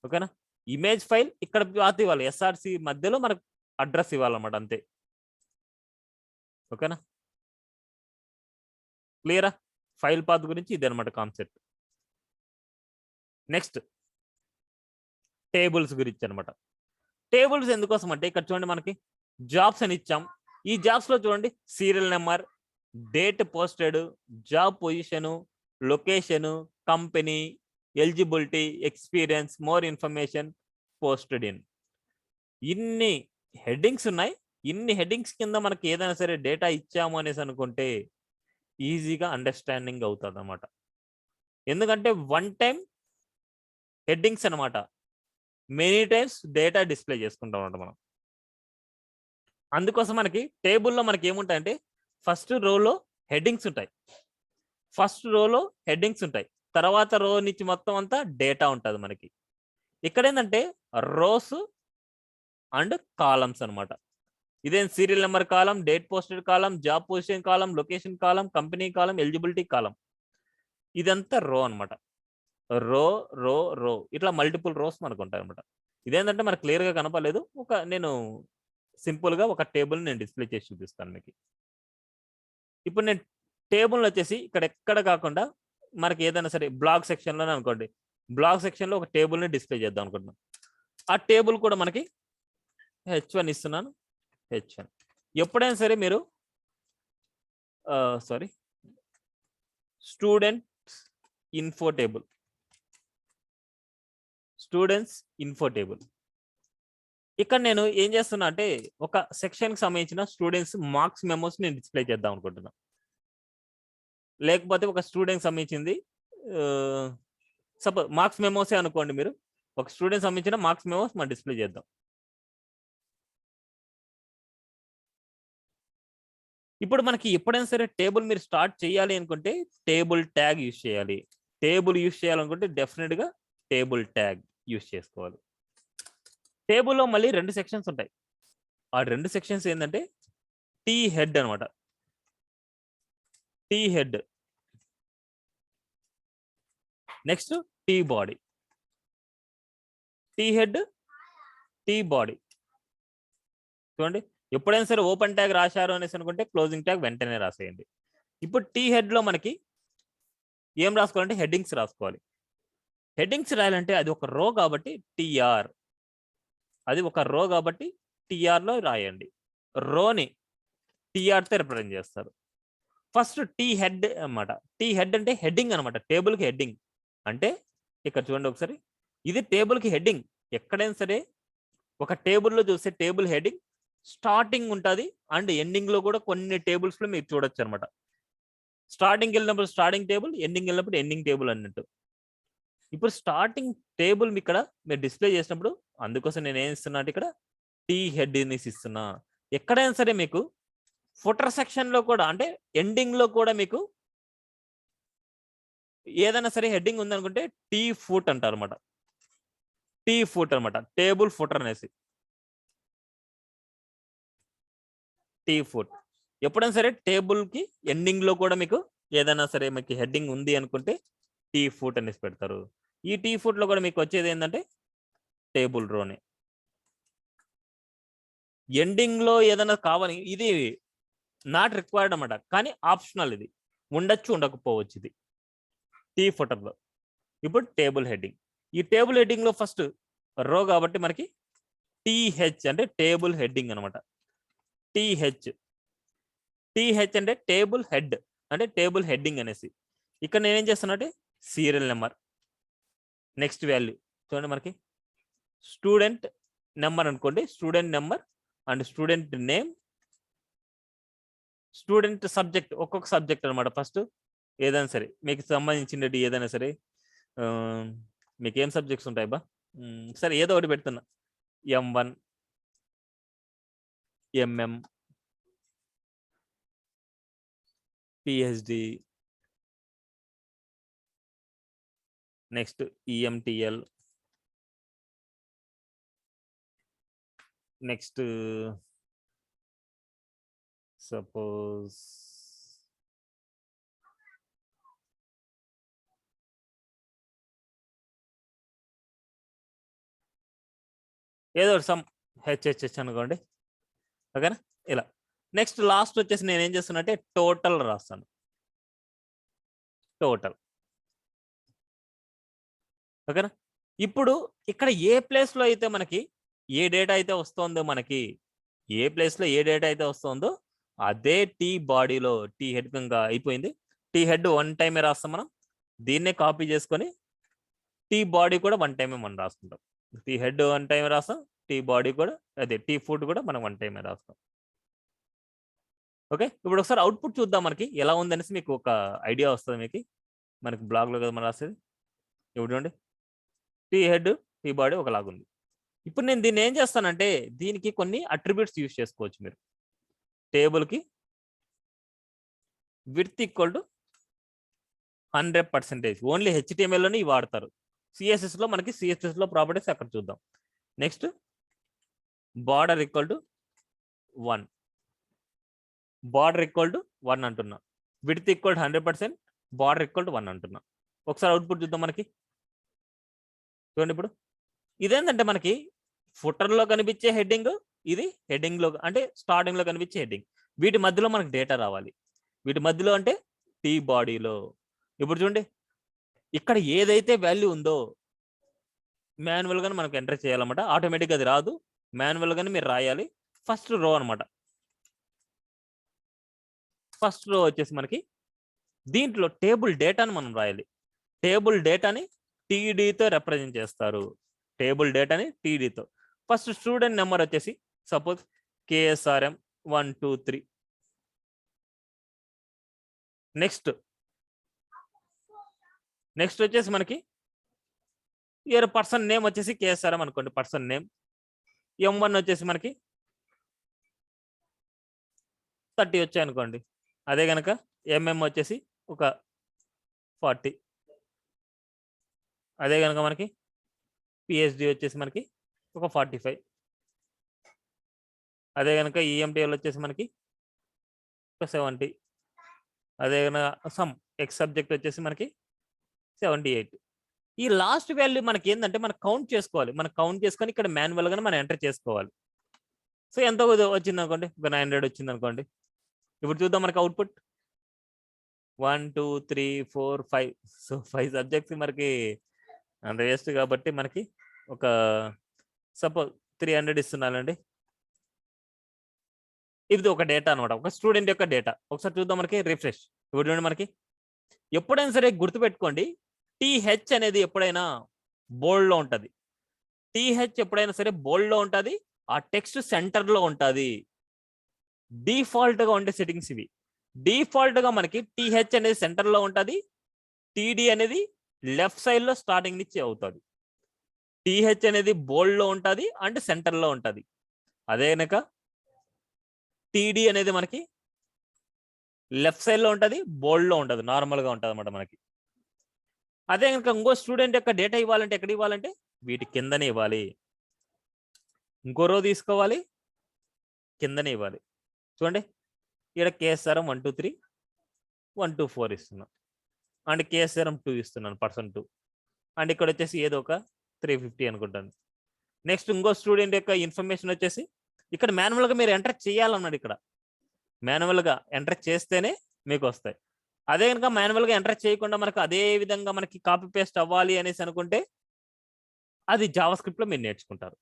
Speaker 1: ఓకేనా, ఇమేజ్ ఫైల్ ఇక్కడ పాత్ ఇవ్వాలి, ఎస్ఆర్సి మధ్యలో మనకు అడ్రస్ ఇవ్వాలన్నమాట, అంతే. ఓకేనా, క్లియరా? ఫైల్ పాత్ గురించి ఇది అనమాట కాన్సెప్ట్. నెక్స్ట్ టేబుల్స్ గురించి అనమాట. టేబుల్స్ ఎందుకోసం అంటే ఇక్కడ చూడండి, మనకి జాబ్స్ అని ఇచ్చాం. ఈ జాబ్స్ లో చూడండి, serial number, date posted, job position, location, company, eligibility, experience, more information, posted in, ఇన్ని హెడ్డింగ్స్ ఉన్నాయి. ఇన్ని హెడ్డింగ్స్ కింద మనకి ఏదైనా సరే డేటా ఇచ్చాము అనేసి అనుకుంటే ఈజీగా అండర్స్టాండింగ్ అవుతుంది అన్నమాట. ఎందుకంటే వన్ టైం హెడ్డింగ్స్ అనమాట, మెనీ టైమ్స్ డేటా డిస్ప్లే చేసుకుంటాం అన్నమాట మనం. అందుకోసం మనకి టేబుల్లో మనకి ఏముంటాయంటే ఫస్ట్ రోలో హెడ్డింగ్స్ ఉంటాయి, తర్వాత రో నుంచి మొత్తం అంతా డేటా ఉంటుంది మనకి. ఇక్కడ ఏంటంటే రోస్ అండ్ కాలమ్స్ అనమాట. ఇదేం సీరియల్ నెంబర్ కాలం, డేట్ పోస్టెడ్ కాలం, జాబ్ పొజిషన్ కాలం, లొకేషన్ కాలం, కంపెనీ కాలం, ఎలిజిబిలిటీ కాలం, ఇదంతా రో అనమాట. రో రో రో ఇట్లా మల్టిపుల్ రోస్ మనకు ఉంటాయి అనమాట. ఇదేంటంటే మనకు క్లియర్గా కనపడలేదు, నేను సింపుల్గా ఒక టేబుల్ నేను డిస్ప్లే చేసి చూపిస్తాను మీకు. ఇప్పుడు నేను టేబుల్ వచ్చేసి ఇక్కడ ఎక్కడ కాకుండా మనకి ఏదైనా సరే బ్లాగ్ సెక్షన్లోనే అనుకోండి, బ్లాగ్ సెక్షన్లో ఒక టేబుల్ని డిస్ప్లే చేద్దాం అనుకుంటున్నాం. ఆ టేబుల్ కూడా మనకి H1 ఇస్తున్నాను, H1. ఎప్పుడైనా సరే మీరు స్టూడెంట్స్ ఇన్ఫో టేబుల్, ఇక్కడ నేను ఏం చేస్తున్నా అంటే ఒక సెక్షన్కి సంబంధించిన స్టూడెంట్స్ మార్క్స్ మెమోస్ నేను డిస్ప్లే చేద్దాం అనుకుంటున్నా. లేకపోతే ఒక స్టూడెంట్కి సంబంధించింది సపోజ్ మార్క్స్ మెమోసే అనుకోండి, మీరు ఒక స్టూడెంట్ సంబంధించిన మార్క్స్ మెమోస్ మనం డిస్ప్లే చేద్దాం. ఇప్పుడు మనకి ఎప్పుడైనా సరే టేబుల్ మీరు స్టార్ట్ చేయాలి అనుకుంటే టేబుల్ ట్యాగ్ యూజ్ చేయాలి. టేబుల్ యూజ్ చేయాలనుకుంటే డెఫినెట్గా టేబుల్ ట్యాగ్ యూజ్ చేసుకోవాలి. టేబుల్లో మళ్ళీ 2 సెక్షన్స్ ఉంటాయి. ఆ 2 సెక్షన్స్ ఏంటంటే టీ హెడ్ అనమాట. T head, next T body. T head, T body. చూడండి, ఎప్పుడైనా సరే ఓపెన్ ట్యాగ్ రాశారు అనేసి అనుకుంటే క్లోజింగ్ ట్యాగ్ వెంటనే రాసేయండి. ఇప్పుడు టీ హెడ్లో మనకి ఏం రాసుకోవాలంటే హెడ్డింగ్స్ రాసుకోవాలి. హెడ్డింగ్స్ రాయాలంటే అది ఒక రో కాబట్టి టీఆర్, అది ఒక రో కాబట్టి టీఆర్లో రాయండి. రోని టీఆర్తో రిప్రజెంట్ చేస్తారు. ఫస్ట్ టీ హెడ్ అనమాట. టీ హెడ్ అంటే హెడ్డింగ్ అనమాట, టేబుల్కి హెడ్డింగ్. అంటే ఇక్కడ చూడండి ఒకసారి, ఇది టేబుల్కి హెడ్డింగ్. ఎక్కడైనా సరే ఒక టేబుల్లో చూస్తే టేబుల్ హెడ్డింగ్ స్టార్టింగ్ ఉంటుంది అండ్ ఎండింగ్లో కూడా కొన్ని టేబుల్స్లో మీరు చూడొచ్చు అనమాట. స్టార్టింగ్ వెళ్ళినప్పుడు స్టార్టింగ్ టేబుల్, ఎండింగ్ వెళ్ళినప్పుడు ఎండింగ్ టేబుల్ అన్నట్టు. ఇప్పుడు స్టార్టింగ్ టేబుల్ ఇక్కడ మీరు డిస్ప్లే చేసినప్పుడు, అందుకోసం నేను ఏం ఇస్తున్నా అంటే ఇక్కడ టీ హెడ్ అనేసి ఇస్తున్నా. ఎక్కడైనా సరే మీకు ఫుటర్ సెక్షన్లో కూడా అంటే ఎండింగ్లో కూడా మీకు ఏదైనా సరే హెడ్డింగ్ ఉందనుకుంటే టీ ఫుట్ అంటారు అనమాట. టీ ఫుట్ అనమాట, టేబుల్ ఫుటర్ అనేసి టీ ఫుట్. ఎప్పుడైనా సరే టేబుల్కి ఎండింగ్లో కూడా మీకు ఏదైనా సరే మీకు హెడ్డింగ్ ఉంది అనుకుంటే టీ ఫుట్ అనేసి పెడతారు. ఈ టీ ఫుట్లో కూడా మీకు వచ్చేది ఏంటంటే టేబుల్ రోనే. ఎండింగ్లో ఏదైనా కావాలి, ఇది నాట్ రిక్వైర్డ్ అనమాట, కానీ ఆప్షనల్, ఇది ఉండొచ్చు ఉండకపోవచ్చు ఇది టీ ఫుటర్లో. ఇప్పుడు టేబుల్ హెడ్డింగ్, ఈ టేబుల్ హెడ్డింగ్లో ఫస్ట్ రో కాబట్టి మనకి టీహెచ్ అంటే టేబుల్ హెడ్డింగ్ అనమాట. టీహెచ్ అంటే టేబుల్ హెడ్, అంటే టేబుల్ హెడ్డింగ్ అనేసి. ఇక్కడ నేనేం చేస్తున్నా అంటే సీరియల్ నెంబర్, నెక్స్ట్ వాల్యూ చూడండి, మనకి స్టూడెంట్ నెంబర్ అనుకోండి, student number and student name, student subject, ఒక్కొక్క సబ్జెక్ట్ అనమాట. ఫస్ట్ ఏదైనా సరే మీకు సంబంధించినది ఏదైనా సరే, మీకు ఏం సబ్జెక్ట్స్ ఉంటాయి బా? సరే ఏదో ఒకటి పెడుతున్నా. M1, MM, PhD, next EMTL, next suppose ఏదో ఒకటి సమ్ HHH అనుకోండి, ఓకేనా? ఇలా నెక్స్ట్ లాస్ట్ వచ్చేసి నేను ఏం చేస్తున్నా అంటే టోటల్ రాస్తాను. టోటల్, ఓకేనా? ఇప్పుడు ఇక్కడ ఏ ప్లేస్లో అయితే మనకి ఏ డేటా అయితే వస్తుందో, మనకి ఏ ప్లేస్లో ఏ డేటా అయితే వస్తుందో అదే టీ బాడీలో టీ హెడ్ కనుక అయిపోయింది. టీ హెడ్ 1 టైమే రాస్తాం మనం. దీన్నే కాపీ చేసుకొని టీ బాడీ కూడా 1 టైమే మనం రాసుకుంటాం. టీ హెడ్ 1 టైం రాస్తాం, టీ బాడీ కూడా అదే టీ ఫుడ్ కూడా మనం 1 టైమే రాస్తాం. ఓకే, ఇప్పుడు ఒకసారి అవుట్పుట్ చూద్దాం మనకి ఎలా ఉందనేసి మీకు ఒక ఐడియా వస్తుంది. మీకు మనకి బ్లాగ్లో కదా మనం రాసేది. ఇప్పుడు చూడండి, టీ హెడ్ టీ బాడీ ఒకలాగా ఉంది. ఇప్పుడు నేను దీన్ని ఏం చేస్తానంటే దీనికి కొన్ని అట్రిబ్యూట్స్ యూజ్ చేసుకోవచ్చు మీరు. టేబుల్కి విడ్త్ ఈక్వల్ టు 100%. ఓన్లీ HTMLలోనే ఇవి వాడతారు. CSSలో మనకి CSSలో ప్రాపర్టీస్ అక్కడ చూద్దాం. Next border equal to 1, border equal to 1 అంటున్నా. Width equal to 100%, border equal to 1 అంటున్నా. ఒకసారి అవుట్పుట్ చూద్దాం మనకి. చూడండి, ఇప్పుడు ఇదేంటంటే మనకి ఫుటర్లో కనిపించే హెడ్డింగ్, ఇది హెడ్డింగ్లో అంటే స్టార్టింగ్లో కనిపించే హెడ్డింగ్. వీటి మధ్యలో మనకు డేటా రావాలి. వీటి మధ్యలో అంటే టీ బాడీలో. ఇప్పుడు చూడండి, ఇక్కడ ఏదైతే వాల్యూ ఉందో మాన్యువల్గానే మనకు ఎంటర్ చేయాలన్నమాట. ఆటోమేటిక్గా అది రాదు, మాన్యువల్గానే మీరు రాయాలి. ఫస్ట్ రో అనమాట. ఫస్ట్ రో వచ్చేసి మనకి దీంట్లో టేబుల్ డేటాని మనం రాయాలి. టేబుల్ డేటాని టీడీతో రిప్రజెంట్ చేస్తారు. టేబుల్ డేటాని టీడీతో. ఫస్ట్ స్టూడెంట్ నెంబర్ వచ్చేసి సపోజ్ KSRM 1 2 3. నెక్స్ట్ వచ్చేసి మనకి పర్సన్ నేమ్ వచ్చేసి KSRM అనుకోండి, పర్సన్ నేమ్. M1 వచ్చేసి మనకి 30 వచ్చాయి అనుకోండి. అదే కనుక MM వచ్చేసి ఒక 40. అదే కనుక మనకి PhD వచ్చేసి మనకి ఒక 45. అదే కనుక EMTL వచ్చేసి మనకి ఒక 70. అదే కనుక సమ్ ఎక్స్ సబ్జెక్ట్ వచ్చేసి మనకి 78. ఈ లాస్ట్ వాల్యూ మనకి ఏంటంటే మనం కౌంట్ చేసుకోవాలి. మనం కౌంట్ చేసుకొని ఇక్కడ మాన్యువల్గానే మనం ఎంటర్ చేసుకోవాలి. సో ఎంత వచ్చింది అనుకోండి, ఒక 900 వచ్చింది అనుకోండి. ఇప్పుడు చూద్దాం మనకి అవుట్పుట్ 1 2 3 4 5. సో 5 సబ్జెక్ట్స్ మనకి అంత వేస్ట్ కాబట్టి మనకి ఒక సపోజ్ 300 ఇస్తున్నానండి. ఇది ఒక డేటా అనమాట, ఒక స్టూడెంట్ యొక్క డేటా. ఒకసారి చూద్దాం మనకి రిఫ్రెష్. ఇప్పుడు చూడండి, మనకి ఎప్పుడైనా సరే గుర్తుపెట్టుకోండి, TH అనేది ఎప్పుడైనా బోల్డ్లో ఉంటుంది. TH ఎప్పుడైనా సరే బోల్డ్లో ఉంటుంది. ఆ టెక్స్ట్ సెంటర్లో ఉంటుంది. డిఫాల్ట్గా ఉండే సెట్టింగ్స్ ఇవి. డిఫాల్ట్గా మనకి TH అనేది సెంటర్లో ఉంటుంది, TD అనేది లెఫ్ట్ సైడ్లో స్టార్టింగ్ నుంచి అవుతుంది. TH అనేది బోల్డ్లో ఉంటుంది అండ్ సెంటర్లో ఉంటుంది. అదే కనుక TD అనేది మనకి లెఫ్ట్ సైడ్లో ఉంటుంది, బోల్డ్లో ఉంటుంది, నార్మల్గా ఉంటుంది అన్నమాట మనకి. అదే కనుక ఇంకో స్టూడెంట్ యొక్క డేటా ఇవ్వాలంటే ఎక్కడ ఇవ్వాలంటే వీటి కిందనే ఇవ్వాలి. ఇంకో రో తీసుకోవాలి, కిందనే ఇవ్వాలి. చూడండి, ఇక్కడ KSRM 1 2 3 1 2 4 ఇస్తున్నాను, అండ్ KSRM 2 ఇస్తున్నాను, పర్సన్ 2. అండ్ ఇక్కడ వచ్చేసి ఏదో ఒక 350 అనుకుంటాను. నెక్స్ట్ ఇంకో స్టూడెంట్ యొక్క ఇన్ఫర్మేషన్ వచ్చేసి ఇక్కడ మాన్యువల్గా మీరు ఎంటర్ చేయాలన్నాడు. ఇక్కడ మాన్యువల్గా ఎంటర్ చేస్తేనే మీకు వస్తాయి. అదే కనుక మాన్యువల్గా ఎంటర్ చేయకుండా మనకు అదే విధంగా మనకి కాపీ పేస్ట్ అవ్వాలి అనేసి అనుకుంటే అది జావా స్క్రిప్ట్లో మీరు నేర్చుకుంటారు.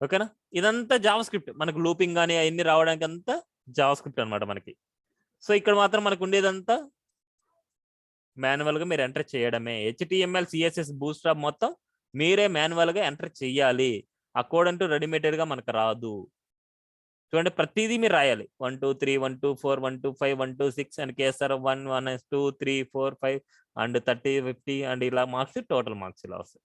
Speaker 1: ఓకేనా? ఇదంతా జావా స్క్రిప్ట్. మనకు లూపింగ్ కానీ అవన్నీ రావడానికి అంతా జావా స్క్రిప్ట్ అనమాట మనకి. సో ఇక్కడ మాత్రం మనకు ఉండేదంతా మాన్యువల్గా మీరు ఎంటర్ చేయడమే. HTML CSS బూట్స్ట్రాప్ మొత్తం మీరే మాన్యువల్గా ఎంటర్ చేయాలి. అకార్డింగ్ టు రెడీమేడెడ్గా మనకు రాదు. చూడండి ప్రతిదీ మీరు రాయాలి 1 2 3 1 2 4 1 2 5 1 2 6 అండ్ కేఎస్ఆర్ 1 1 2 3 4 5 అండ్ 30 50 అండ్ ఇలా మార్క్స్ టోటల్ మార్క్స్ ఇలా వస్తాయి.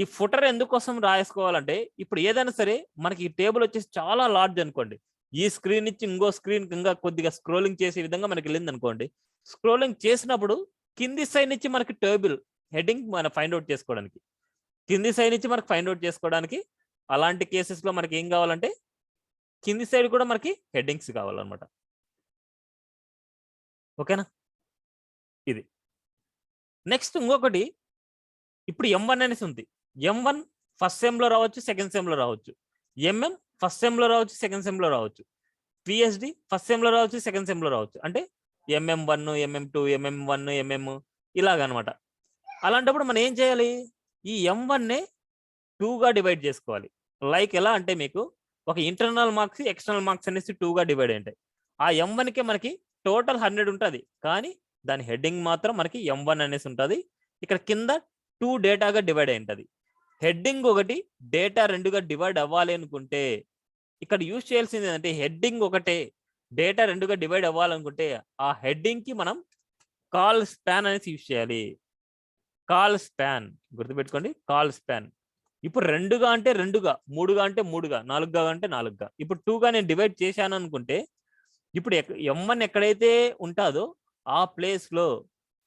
Speaker 1: ఈ ఫుటర్ ఎందుకోసం రాసుకోవాలంటే ఇప్పుడు ఏదైనా సరే మనకి ఈ టేబుల్ వచ్చేసి చాలా లార్జ్ అనుకోండి, ఈ స్క్రీన్ నుంచి ఇంకో స్క్రీన్ ఇంకా కొద్దిగా స్క్రోలింగ్ చేసే విధంగా మనకి వెళ్ళింది అనుకోండి, స్క్రోలింగ్ చేసినప్పుడు కింది సైడ్ నుంచి మనకి టేబుల్ హెడ్డింగ్ మనం ఫైండ్ అవుట్ చేసుకోవడానికి, కింది సైడ్ నుంచి మనకి ఫైండ్ అవుట్ చేసుకోవడానికి అలాంటి కేసెస్ లో మనకి ఏం కావాలంటే కింది సైడ్ కూడా మనకి హెడ్డింగ్స్ కావాలన్నమాట. ఓకేనా? ఇది నెక్స్ట్ ఇంకొకటి, ఇప్పుడు M1 అనేసి ఉంది. M1 ఫస్ట్ సెమ్ లో రావచ్చు, సెకండ్ సెమ్ లో రావచ్చు. MM ఫస్ట్ సెమ్ లో రావచ్చు, సెకండ్ సెమ్ లో రావచ్చు. PhD ఫస్ట్ సెమ్ లో రావచ్చు, సెకండ్ సెమ్ లో రావచ్చు. అంటే MM1 MM2 MM1 MM ఇలాగనమాట. అలాంటప్పుడు మనం ఏం చేయాలి, ఈ M1 2గా డివైడ్ చేసుకోవాలి. లైక్ ఎలా అంటే మీకు ఒక ఇంటర్నల్ మార్క్స్ ఎక్స్టర్నల్ మార్క్స్ అనేసి 2గా డివైడ్ ఉంటాయి. ఆ M1కి మనకి టోటల్ 100 ఉంటుంది, కానీ దాని హెడ్డింగ్ మాత్రం మనకి M1 అనేసి ఉంటుంది. ఇక్కడ కింద 2 డేటాగా డివైడ్ అయి ఉంటుంది. హెడ్డింగ్ ఒకటి డేటా 2గా డివైడ్ అవ్వాలి అనుకుంటే ఇక్కడ యూజ్ చేయాల్సింది ఏంటంటే హెడ్డింగ్ ఒకటే డేటా 2గా డివైడ్ అవ్వాలనుకుంటే ఆ హెడ్డింగ్ కి మనం కాల్ స్పాన్ అనేసి యూజ్ చేయాలి. కాల్ స్పాన్ గుర్తుపెట్టుకోండి, కాల్ స్పాన్. ఇప్పుడు 2గా అంటే 2గా, 3గా అంటే 3గా, 4గా అంటే 4గా. ఇప్పుడు 2గా నేను డివైడ్ చేశాను అనుకుంటే ఇప్పుడు M1 ఎక్కడైతే ఉంటుందో ఆ ప్లేస్ లో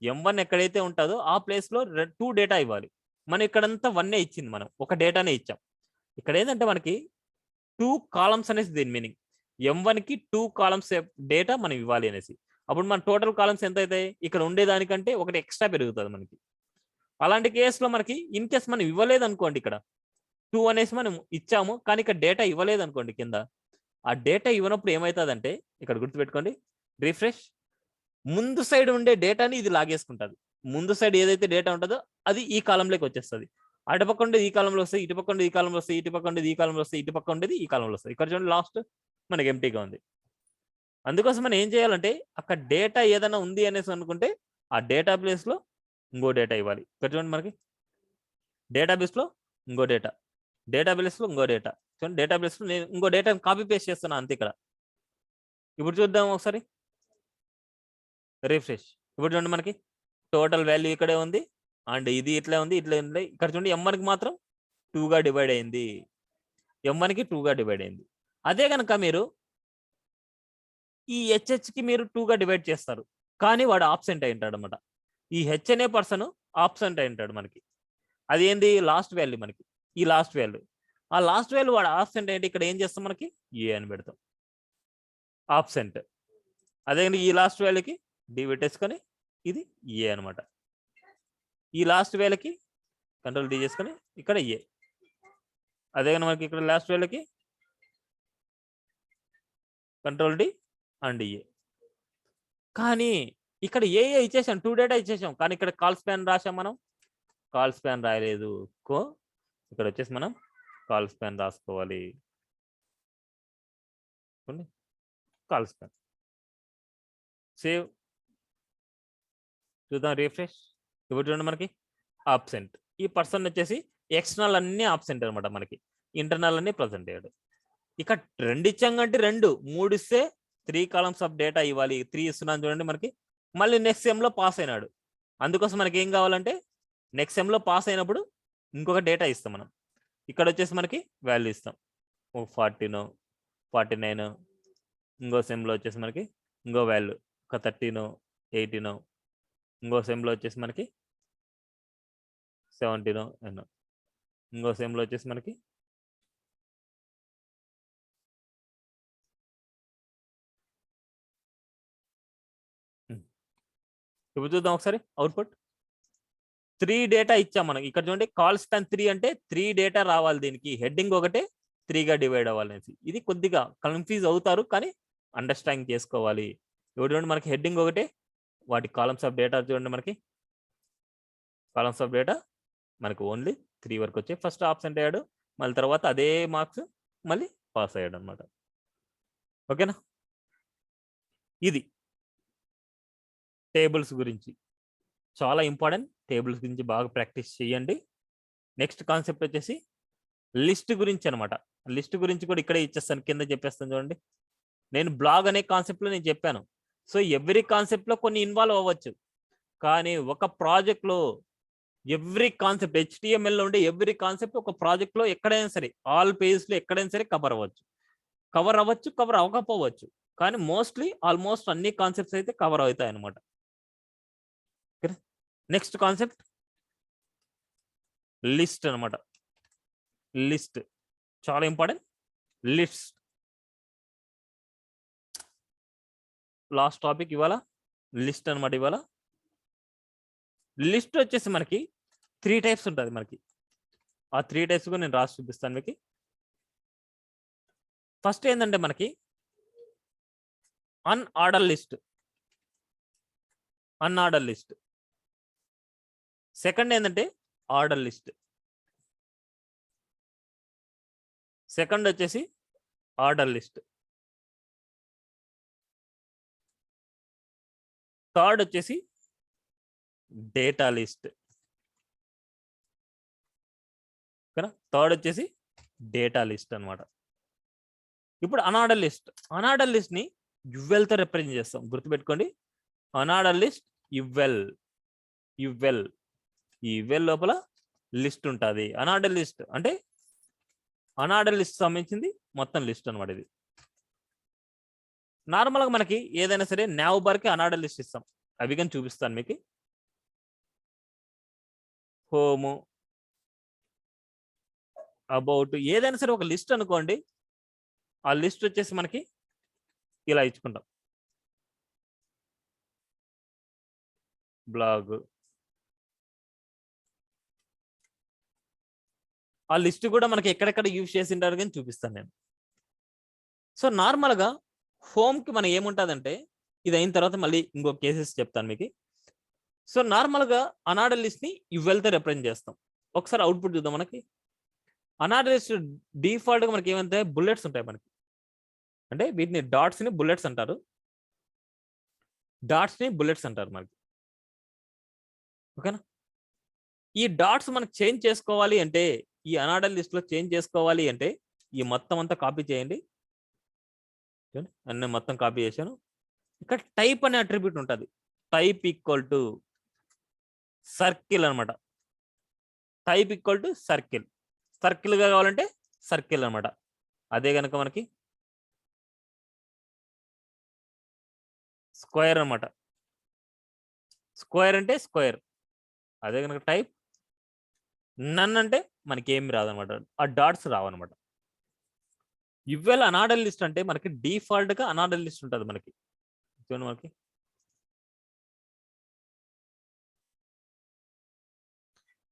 Speaker 1: M1 ఎక్కడైతే ఉంటుందో ఆ ప్లేస్ లో 2 డేటా ఇవ్వాలి. మనం ఇక్కడంతా 1 ఇచ్చింది, మనం ఒక డేటానే ఇచ్చాం. ఇక్కడ ఏంటంటే మనకి 2 కాలమ్స్ అనేసి దీని మీనింగ్. M1కి 2 కాలమ్స్ డేటా మనం ఇవ్వాలి అనేసి. అప్పుడు మన టోటల్ కాలమ్స్ ఎంత అవుతాయి, ఇక్కడ ఉండేదానికంటే ఒకటి ఎక్స్ట్రా పెరుగుతుంది మనకి. అలాంటి కేసులో మనకి ఇన్ కేస్ మనం ఇవ్వలేదు అనుకోండి, ఇక్కడ 2 అనేసి మనం ఇచ్చాము కానీ ఇక్కడ డేటా ఇవ్వలేదు అనుకోండి, కింద ఆ డేటా ఇవ్వనప్పుడు ఏమవుతుందంటే ఇక్కడ గుర్తుపెట్టుకోండి, రిఫ్రెష్, ముందు సైడ్ ఉండే డేటాని ఇది లాగేసుకుంటుంది. ముందు సైడ్ ఏదైతే డేటా ఉంటుందో అది ఈ కాలంలోకి వచ్చేస్తుంది. అటుపక్క ఉండేది ఈ కాలంలో వస్తాయి, ఇటుపక్క ఉండేది ఈ కాలంలో వస్తాయి, ఇటుపక్క ఉండేది ఈ కాలంలో వస్తాయి, ఇటుపక్క ఉండేది ఈ కాలంలో వస్తాయి. ఇక్కడ చూడండి లాస్ట్ మనకి ఎంటీగా ఉంది. అందుకోసం మనం ఏం చేయాలంటే అక్కడ డేటా ఏదైనా ఉంది అనేసి అనుకుంటే ఆ డేటా ప్లేస్ లో ఇంకో డేటా ఇవ్వాలి. ఇక్కడ చూడండి మనకి డేటాబేస్ లో ఇంకో డేటా, డేటాబేస్ లో ఇంకో డేటా. చూడండి డేటాబేస్ లో నేను ఇంకో డేటా కాపీ పేస్ట్ చేస్తున్నాను అంతే ఇక్కడ. ఇప్పుడు చూద్దాం ఒకసారి రిఫ్రెష్. ఇప్పుడు చూడండి మనకి టోటల్ వాల్యూ ఇక్కడే ఉంది అండ్ ఇది ఇట్లా ఉంది, ఇట్లా ఉంది. ఇక్కడ చూడండి M1కి మాత్రం 2గా డివైడ్ అయింది, M1కి 2గా డివైడ్ అయింది. అదే కనుక మీరు ఈ HHకి మీరు 2గా డివైడ్ చేస్తారు కానీ వాడు ఆబ్సెంట్ అయి ఉంటాడు అనమాట. ఈ H అనే పర్సన్ ఆబ్సెంట్ అయి ఉంటాడు మనకి. అది ఏంది, లాస్ట్ వాల్యూ మనకి, ఈ లాస్ట్ వాల్యూ. ఆ లాస్ట్ వాల్యూ వాడు ఆబ్సెంట్ ఏంటి, ఇక్కడ ఏం చేస్తాం మనకి ఏ అని పెడతాం, ఆబ్సెంట్. అదే ఈ లాస్ట్ వాల్యూకి డి పెట్టేసుకొని ఇది ఏ అనమాట. ఈ లాస్ట్ వేలకి కంట్రోల్ డి చేసుకొని ఇక్కడ ఏ. అదే మనకి ఇక్కడ లాస్ట్ వేలకి కంట్రోల్ డి అండ్ ఏ. కానీ ఇక్కడ ఏ ఇచ్చేసాం, 2 డేటా ఇచ్చేసాం, కానీ ఇక్కడ కాల్ స్పాన్ రాసాం మనం, కాల్ స్పాన్ రాయలేదు. ఇక్కడ వచ్చేసి మనం కాల్ స్పాన్ రాసుకోవాలి. కాల్ స్పాన్ సేవ్ చూద్దాం, రిఫ్రెష్. ఇప్పుడు చూడండి మనకి ఆబ్సెంట్. ఈ పర్సన్ వచ్చేసి ఎక్స్టర్నల్ అన్ని ఆబ్సెంట్ అనమాట, మనకి ఇంటర్నల్ అన్ని ప్రజెంట్ అయ్యాడు. ఇక్కడ 2 ఇచ్చాం కంటే 2, 3 ఇస్తే 3 కాలమ్స్ ఆఫ్ డేటా ఇవ్వాలి. 3 ఇస్తున్నాను చూడండి మనకి. మళ్ళీ నెక్స్ట్ సెమ్ లో పాస్ అయినాడు. అందుకోసం మనకి ఏం కావాలంటే నెక్స్ట్ సెమ్ లో పాస్ అయినప్పుడు ఇంకొక డేటా ఇస్తాం మనం. ఇక్కడ వచ్చేసి మనకి వాల్యూ ఇస్తాం, 40 49. ఇంకో సెమ్ లో వచ్చేసి మనకి ఇంకో వాల్యూ ఒక 30 18. ఇంకో సెమ్ లో వచ్చేసి మనకి 70 ఎన్నో. ఇంకో సెమ్ లో వచ్చేసి మనకి ఇప్పుడు చూద్దాం ఒకసారి అవుట్పుట్. 3 డేటా ఇచ్చాం మనం. ఇక్కడ చూడండి కాల్ స్పాన్ 3 అంటే 3 డేటా రావాలి, దీనికి హెడ్డింగ్ ఒకటే 3గా డివైడ్ అవ్వాలనేసి. ఇది కొద్దిగా కన్ఫ్యూజ్ అవుతారు కానీ అండర్స్టాండింగ్ చేసుకోవాలి. ఇప్పుడు చూడండి మనకి హెడ్డింగ్ ఒకటే, వాటి కాలమ్స్ ఆఫ్ డేటా చూడండి మనకి, కాలమ్స్ ఆఫ్ డేటా మనకి ఓన్లీ 3 వరకు వచ్చాయి. ఫస్ట్ ఆబ్సెంట్ అయ్యాడు, మళ్ళీ తర్వాత అదే మార్క్స్ మళ్ళీ పాస్ అయ్యాడు అనమాట. ఓకేనా? ఇది టేబుల్స్ గురించి చాలా ఇంపార్టెంట్. టేబుల్స్ గురించి బాగా ప్రాక్టీస్ చేయండి. నెక్స్ట్ కాన్సెప్ట్ వచ్చేసి లిస్ట్ గురించి అనమాట. లిస్ట్ గురించి కూడా ఇక్కడే ఇచ్చేస్తాను, కింద చెప్పేస్తాను చూడండి. నేను బ్లాగ్ అనే కాన్సెప్ట్లో నేను చెప్పాను. సో ఎవ్రీ కాన్సెప్ట్లో కొన్ని ఇన్వాల్వ్ అవ్వచ్చు, కానీ ఒక ప్రాజెక్ట్లో ఎవ్రీ కాన్సెప్ట్ HTML ఉండే ఎవ్రీ కాన్సెప్ట్ ఒక ప్రాజెక్ట్లో ఎక్కడైనా సరే, ఆల్ పేజెస్లో ఎక్కడైనా సరే కవర్ అవ్వచ్చు, కవర్ అవ్వకపోవచ్చు, కానీ మోస్ట్లీ ఆల్మోస్ట్ అన్ని కాన్సెప్ట్స్ అయితే కవర్ అవుతాయి అనమాట. నెక్స్ట్ కాన్సెప్ట్ లిస్ట్ అనమాట. లిస్ట్ చాలా ఇంపార్టెంట్. లిస్ట్ లాస్ట్ టాపిక్ ఇవాళ లిస్ట్ అనమాట. ఇవాళ లిస్ట్ వచ్చేసి మనకి 3 టైప్స్ ఉంటుంది మనకి. ఆ 3 టైప్స్ కూడా నేను రాసి చూపిస్తాను మీకు. ఫస్ట్ ఏంటంటే మనకి అన్ఆర్డర్ లిస్ట్. సెకండ్ ఏంటంటే ఆర్డర్ లిస్ట్. సెకండ్ వచ్చేసి ఆర్డర్ లిస్ట్. థర్డ్ వచ్చేసి డేటా లిస్ట్. థర్డ్ వచ్చేసి డేటా లిస్ట్ అనమాట. ఇప్పుడు అనార్డర్ లిస్ట్ ని యువెల్తో రిప్రజెంట్ చేస్తాం, గుర్తుపెట్టుకోండి. Unordered list UL. ఈ యువెల్ లోపల లిస్ట్ ఉంటుంది. అనార్డర్ లిస్ట్ అంటే అనార్డర్ లిస్ట్ సంబంధించింది మొత్తం లిస్ట్ అనమాట. ఇది నార్మల్గా మనకి ఏదైనా సరే nav బార్కి అనార్డర్ లిస్ట్ ఇస్తాం. అవి కానీ చూపిస్తాను మీకు. హోము, అబౌట్, ఏదైనా సరే ఒక లిస్ట్ అనుకోండి. ఆ లిస్ట్ వచ్చేసి మనకి ఇలా ఇచ్చుకుంటాం. బ్లాగ్, ఆ లిస్ట్ కూడా మనకి ఎక్కడెక్కడ యూజ్ చేసింటారు కానీ చూపిస్తాను నేను. సో నార్మల్గా హోమ్కి మనం ఏముంటుందంటే, ఇది అయిన తర్వాత మళ్ళీ ఇంకో కేసెస్ చెప్తాను మీకు. సో నార్మల్గా అనార్డర్ లిస్ట్ని యువెల్తో రిప్రజెంట్ చేస్తాం. ఒకసారి అవుట్పుట్ చూద్దాం. మనకి అనార్డర్ లిస్ట్ డిఫాల్ట్గా మనకి ఏమంటే బుల్లెట్స్ ఉంటాయి మనకి. అంటే వీటిని డాట్స్ని బుల్లెట్స్ అంటారు. మనకి. ఓకేనా? ఈ డాట్స్ మనకు చేంజ్ చేసుకోవాలి అంటే, ఈ అనార్డర్ లిస్ట్లో చేంజ్ చేసుకోవాలి అంటే ఈ మొత్తం అంతా కాపీ చేయండి. అన్నీ మొత్తం కాపీ చేశాను. ఇక్కడ టైప్ అనే అట్రిబ్యూట్ ఉంటుంది. టైప్ ఈక్వల్ టు సర్కిల్ అనమాట. Type equal to circle. సర్కిల్గా కావాలంటే సర్కిల్ అనమాట. అదే కనుక మనకి స్క్వేర్ అనమాట. స్క్వేర్ అంటే స్క్వేర్. అదే కనుక టైప్. నన్ అంటే మనకి ఏమి రాదనమాట, ఆ డాట్స్ రావన్నమాట. ఇవ్వేళ అనార్డర్ లిస్ట్ అంటే మనకి డిఫాల్ట్గా అనార్డర్ లిస్ట్ ఉంటుంది మనకి. చూడండి మనకి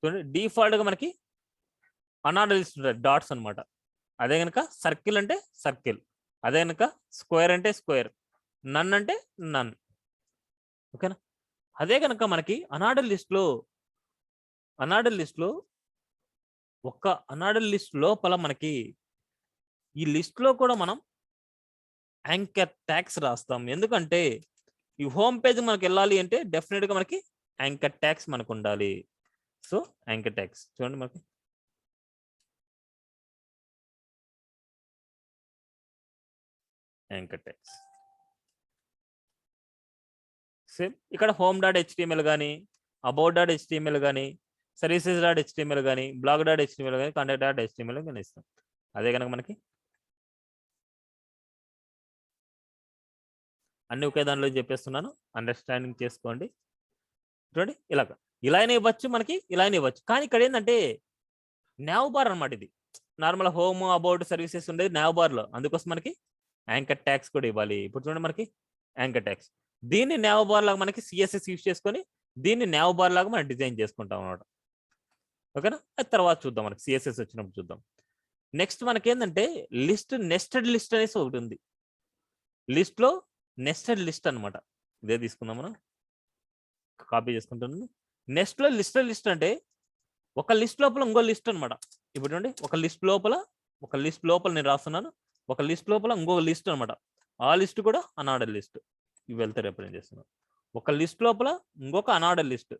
Speaker 1: చూడండి డిఫాల్ట్గా మనకి అనార్డర్ లిస్ట్ ఉంటుంది, డాట్స్ అనమాట. అదే కనుక సర్కిల్ అంటే సర్కిల్. అదే కనుక స్క్వేర్ అంటే స్క్వేర్. నన్ అంటే నన్. ఓకేనా? అదే కనుక మనకి అనార్డర్ లిస్ట్లో ఒక అనార్డర్ లిస్ట్ లోపల మనకి ఈ లిస్ట్లో కూడా మనం యాంకర్ ట్యాగ్స్ రాస్తాం. ఎందుకంటే ఈ హోమ్ పేజ్ మనకి వెళ్ళాలి అంటే డెఫినెట్గా మనకి యాంకర్ ట్యాగ్స్ మనకు ఉండాలి. సో యాంకర్ ట్యాగ్స్ చూడండి మనకి యాంకర్ ట్యాగ్స్ సేమ్. ఇక్కడ home.html కానీ, about.html కానీ, services.html కానీ, blog.html కానీ, contact.html కానీ ఇస్తాం. అదే కనుక మనకి అన్ని ఒకే దానిలో చెప్పేస్తున్నాను, అండర్స్టాండింగ్ చేసుకోండి. చూడండి ఇలానే ఇవ్వచ్చు, మనకి ఇలానే ఇవ్వచ్చు. కానీ ఇక్కడ ఏంటంటే nav బార్ అనమాట. ఇది నార్మల్ హోమ్, అబౌట్, సర్వీసెస్ ఉండేది nav బార్లో. అందుకోసం మనకి యాంకర్ ట్యాగ్స్ కూడా ఇవ్వాలి. ఇప్పుడు చూడండి మనకి యాంకర్ ట్యాగ్స్. దీన్ని nav బార్ లాగా మనకి CSS యూజ్ చేసుకొని దీన్ని nav బార్ లాగా మనం డిజైన్ చేసుకుంటాం అనమాట. ఓకేనా? అది తర్వాత చూద్దాం, మనకి CSS వచ్చినప్పుడు చూద్దాం. నెక్స్ట్ మనకి ఏంటంటే నెస్టెడ్ లిస్ట్ అనేసి ఒకటి ఉంది. లిస్ట్లో నెస్టెడ్ లిస్ట్ అనమాట. ఇదే తీసుకుందాం, మనం కాపీ చేసుకుంటున్నాను. నెక్స్ట్లో లిస్ట్ అంటే ఒక లిస్ట్ లోపల ఇంకో లిస్ట్ అనమాట. ఇప్పుడు చూడండి ఒక లిస్ట్ లోపల నేను రాస్తున్నాను. ఒక లిస్ట్ లోపల ఇంకొక లిస్ట్ అనమాట. ఆ లిస్ట్ కూడా అనార్డర్ లిస్ట్. ఇవి వెళ్తే రిప్రజెంట్ చేస్తున్నాను. ఒక లిస్ట్ లోపల ఇంకొక అనార్డర్ లిస్ట్.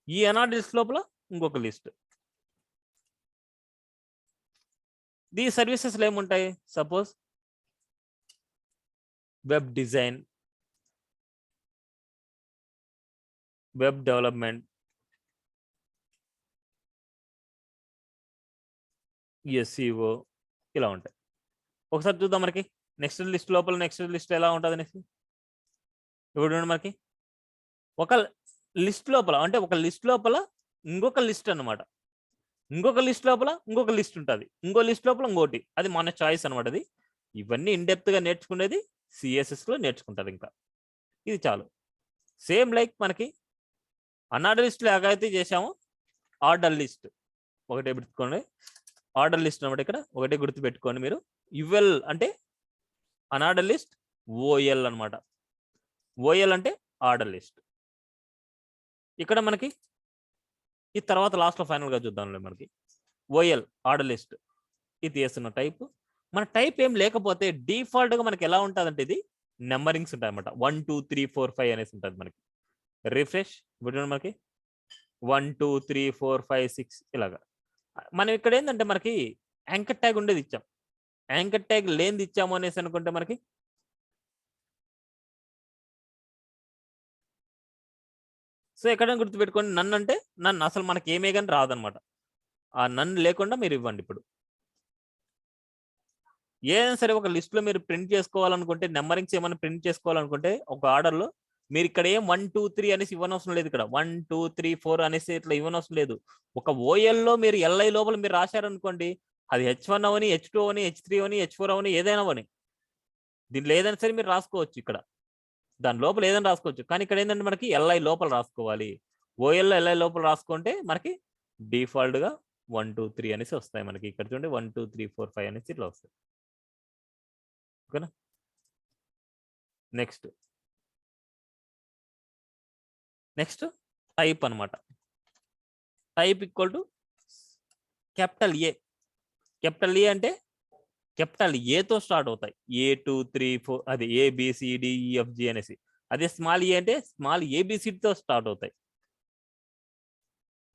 Speaker 1: ఈ అనార్డర్ లిస్ట్ లోపల ఇంకొక లిస్ట్. ఈ సర్వీసెస్లో ఏముంటాయి? Suppose web design, web development, SEO ఇలా ఉంటాయి. ఒకసారి చూద్దాం మనకి నెక్స్ట్ లిస్ట్ లోపల నెక్స్ట్ లిస్ట్ ఎలా ఉంటుంది అనేసి. ఇప్పుడు చూడండి మనకి ఒక లిస్ట్ లోపల అంటే ఒక లిస్ట్ లోపల ఇంకొక లిస్ట్ అన్నమాట. ఇంకొక లిస్ట్ లోపల ఇంకొక లిస్ట్ ఉంటుంది, ఇంకో లిస్ట్ లోపల ఇంకోటి. అది మన చాయిస్ అనమాట. అది ఇవన్నీ ఇన్డెప్త్గా నేర్చుకునేది సిఎస్ఎస్లో నేర్చుకుంటారు. ఇంకా ఇది చాలు. సేమ్ లైక్ మనకి అనార్డర్ లిస్ట్ ఎలాగైతే చేసామో ఆర్డర్ లిస్ట్ ఒకటే పెట్టుకోండి. ఆర్డర్ లిస్ట్ అనమాట. ఇక్కడ ఒకటే గుర్తు పెట్టుకోండి మీరు. యుఎల్ అంటే అనార్డర్ లిస్ట్, ఓఎల్ అనమాట. ఓఎల్ అంటే ఆర్డర్ లిస్ట్. ఇక్కడ మనకి ఈ తర్వాత లాస్ట్లో ఫైనల్గా చూద్దాంలే. మనకి ఓఎల్ ఆర్డర్ లిస్ట్ ఇది చేస్తున్న టైప్. మన టైప్ ఏం లేకపోతే డిఫాల్ట్గా మనకి ఎలా ఉంటుందంటే ఇది నెంబరింగ్స్ ఉంటాయి అనమాట. 1 2 3 4 5 అనేసి ఉంటుంది మనకి. రిఫ్రెష్ ఇప్పుడు మనకి 1 2 3 4 5 6 ఇలాగా. మనం ఇక్కడ ఏంటంటే మనకి యాంకర్ ట్యాగ్ ఉండేది ఇచ్చాం. యాంకర్ ట్యాగ్ లేనిది ఇచ్చాము అనేసి అనుకుంటే మనకి సో ఎక్కడైనా గుర్తుపెట్టుకోండి. నన్ను అంటే నన్ను అసలు మనకి ఏమే కానీ రాదనమాట. ఆ నన్ను లేకుండా మీరు ఇవ్వండి. ఇప్పుడు ఏదైనా సరే ఒక లిస్ట్లో మీరు ప్రింట్ చేసుకోవాలనుకుంటే, నెంబరింగ్స్ ఏమైనా ప్రింట్ చేసుకోవాలనుకుంటే ఒక ఆర్డర్లో మీరు ఇక్కడ ఏం 1 2 3 అనేసి ఇవ్వనవసరం లేదు. ఇక్కడ 1 2 3 4 అనేసి ఇట్లా ఇవ్వనవసరం లేదు. ఒక ఓఎల్లో మీరు ఎల్ఐ లోపల మీరు రాశారనుకోండి, అది H1 అవని, H2 అవని, H3 అవని, H4 అవని, ఏదైనా అవని, దీంట్లో ఏదైనా సరే మీరు రాసుకోవచ్చు. ఇక్కడ దాని లోపల ఏదైనా రాసుకోవచ్చు. కానీ ఇక్కడ ఏంటంటే మనకి ఎల్ఐ లోపల రాసుకోవాలి. ఓఎల్లో ఎల్ఐ లోపల రాసుకుంటే మనకి డిఫాల్ట్గా 1 2 3 అనేసి వస్తాయి మనకి. ఇక్కడ చూడండి 1 2 3 4 5 అనేసి ఇట్లా వస్తాయి. ఓకేనా? నెక్స్ట్ టైప్ అనమాట. Type equal to capital A. Capital ఏ అంటే క్యాపిటల్ ఏతో స్టార్ట్ అవుతాయి. A 2 3 4 అది ABCDEFG అనేసి. అదే స్మాల్ ఏ అంటే స్మాల్ ABCతో స్టార్ట్ అవుతాయి.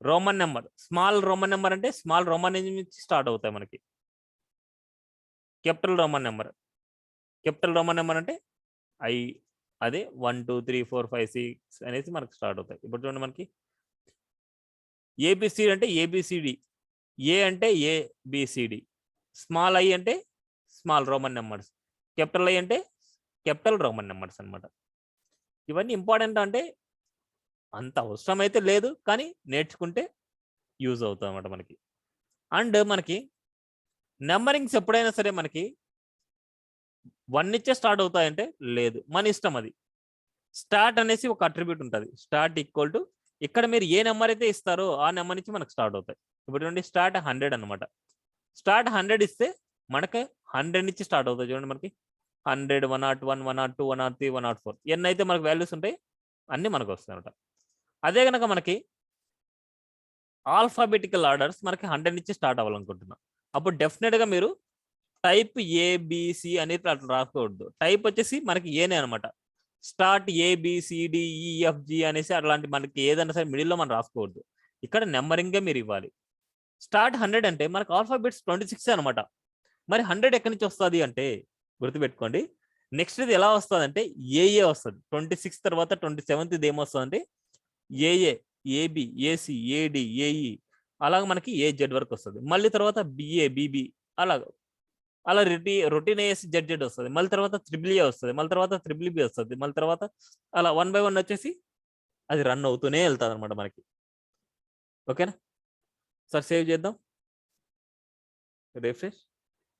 Speaker 1: Roman number, small Roman number అంటే స్మాల్ రోమన్ నుంచి స్టార్ట్ అవుతాయి మనకి. క్యాపిటల్ రోమన్ నెంబర్ అంటే ఐ, అదే 1 2 3 4 5 6 అనేసి మనకి స్టార్ట్ అవుతాయి. ఇప్పుడు చూడండి మనకి ఏబిసిడి అంటే ABCD, ఏ అంటే ABCD, స్మాల్ ఐ అంటే small Roman numbers, capital I అంటే క్యాపిటల్ రోమన్ నెంబర్స్ అనమాట. ఇవన్నీ ఇంపార్టెంట్ అంటే అంత అవసరం అయితే లేదు, కానీ నేర్చుకుంటే యూజ్ అవుతుంది అనమాట మనకి. అండ్ మనకి నెంబరింగ్స్ ఎప్పుడైనా సరే మనకి 1 నుంచే స్టార్ట్ అవుతాయంటే లేదు, మన ఇష్టం. అది స్టార్ట్ అనేసి ఒక అట్రిబ్యూట్ ఉంటుంది. స్టార్ట్ ఈక్వల్ టు ఇక్కడ మీరు ఏ నెంబర్ అయితే ఇస్తారో ఆ నెంబర్ నుంచి మనకు స్టార్ట్ అవుతాయి. ఇప్పుడు చూడండి స్టార్ట్ 100 అనమాట. స్టార్ట్ 100 ఇస్తే మనకి 100 నుంచి స్టార్ట్ అవుతాయి. చూడండి మనకి 100, 101, 102, 103, 104 ఎన్ని అయితే మనకు వాల్యూస్ ఉంటాయి అన్నీ మనకు వస్తాయి అనమాట. అదే కనుక మనకి ఆల్ఫాబెటికల్ ఆర్డర్స్ మనకి 100 నుంచి స్టార్ట్ అవ్వాలనుకుంటున్నాం, అప్పుడు డెఫినెట్గా మీరు టైప్ ఏబిసి అనేది అట్లా రాసుకోవద్దు. టైప్ వచ్చేసి మనకి ఏనే అనమాట. స్టార్ట్ ABCDEFG అనేసి అట్లాంటి మనకి ఏదైనా సరే మిడిల్లో మనం రాసుకోవద్దు. ఇక్కడ నెంబరింగ్గా మీరు ఇవ్వాలి. స్టార్ట్ 100 అంటే మనకు ఆల్ఫాబెట్స్ 26 అనమాట. మరి 100 ఎక్కడి నుంచి వస్తుంది అంటే గుర్తుపెట్టుకోండి. నెక్స్ట్ ఇది ఎలా వస్తుంది అంటే ఏఏ వస్తుంది. 26 తర్వాత 27th ఇది ఏమొస్తుంది అంటే ఏఏ, AB, AC, AD, AE అలాగ మనకి AZ వరకు వస్తుంది. మళ్ళీ తర్వాత BA, BB అలా రొటీన్ AS ZZ వస్తుంది. మళ్ళీ తర్వాత త్రిబుల్ ఏ వస్తుంది. మళ్ళీ తర్వాత త్రిబుల్ బి వస్తుంది. మళ్ళీ తర్వాత అలా 1 by 1 వచ్చేసి అది రన్ అవుతూనే వెళ్తుంది అనమాట మనకి. ఓకేనా సార్? సేవ్ చేద్దాం, రిఫ్రెష్.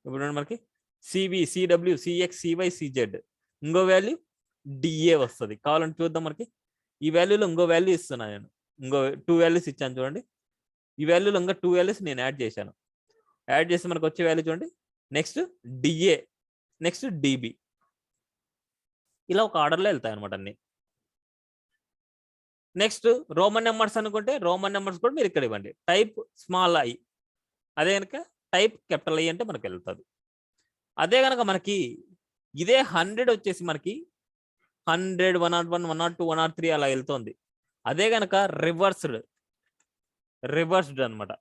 Speaker 1: ఇప్పుడు మనకి CV, CW, CX, CY, CZ ఇంకో వాల్యూ DA వస్తుంది. కావాలంటే చూద్దాం. మనకి ఈ వాల్యూలో ఇంకో వాల్యూ ఇస్తున్నాను నేను. ఇంకో 2 వాల్యూస్ ఇచ్చాను చూడండి. ఈ వాల్యూలో ఇంకా 2 వాల్యూస్ నేను యాడ్ చేశాను. యాడ్ చేసి మనకు వచ్చే వాల్యూ చూడండి. నెక్స్ట్ DA, నెక్స్ట్ DB, ఇలా ఒక ఆర్డర్లో వెళ్తాయి అనమాట అన్ని. నెక్స్ట్ రోమన్ నెంబర్స్ అనుకుంటే రోమన్ నెంబర్స్ కూడా మీరు ఇక్కడ ఇవ్వండి. టైప్ స్మాల్ ఐ, అదే కనుక టైప్ క్యాపిటల్ ఐ అంటే మనకు వెళ్తుంది. అదే కనుక మనకి ఇదే 100 వచ్చేసి మనకి 100, 101, 102, 103 అలా వెళ్తుంది. అదే కనుక రివర్స్డ్ అనమాట.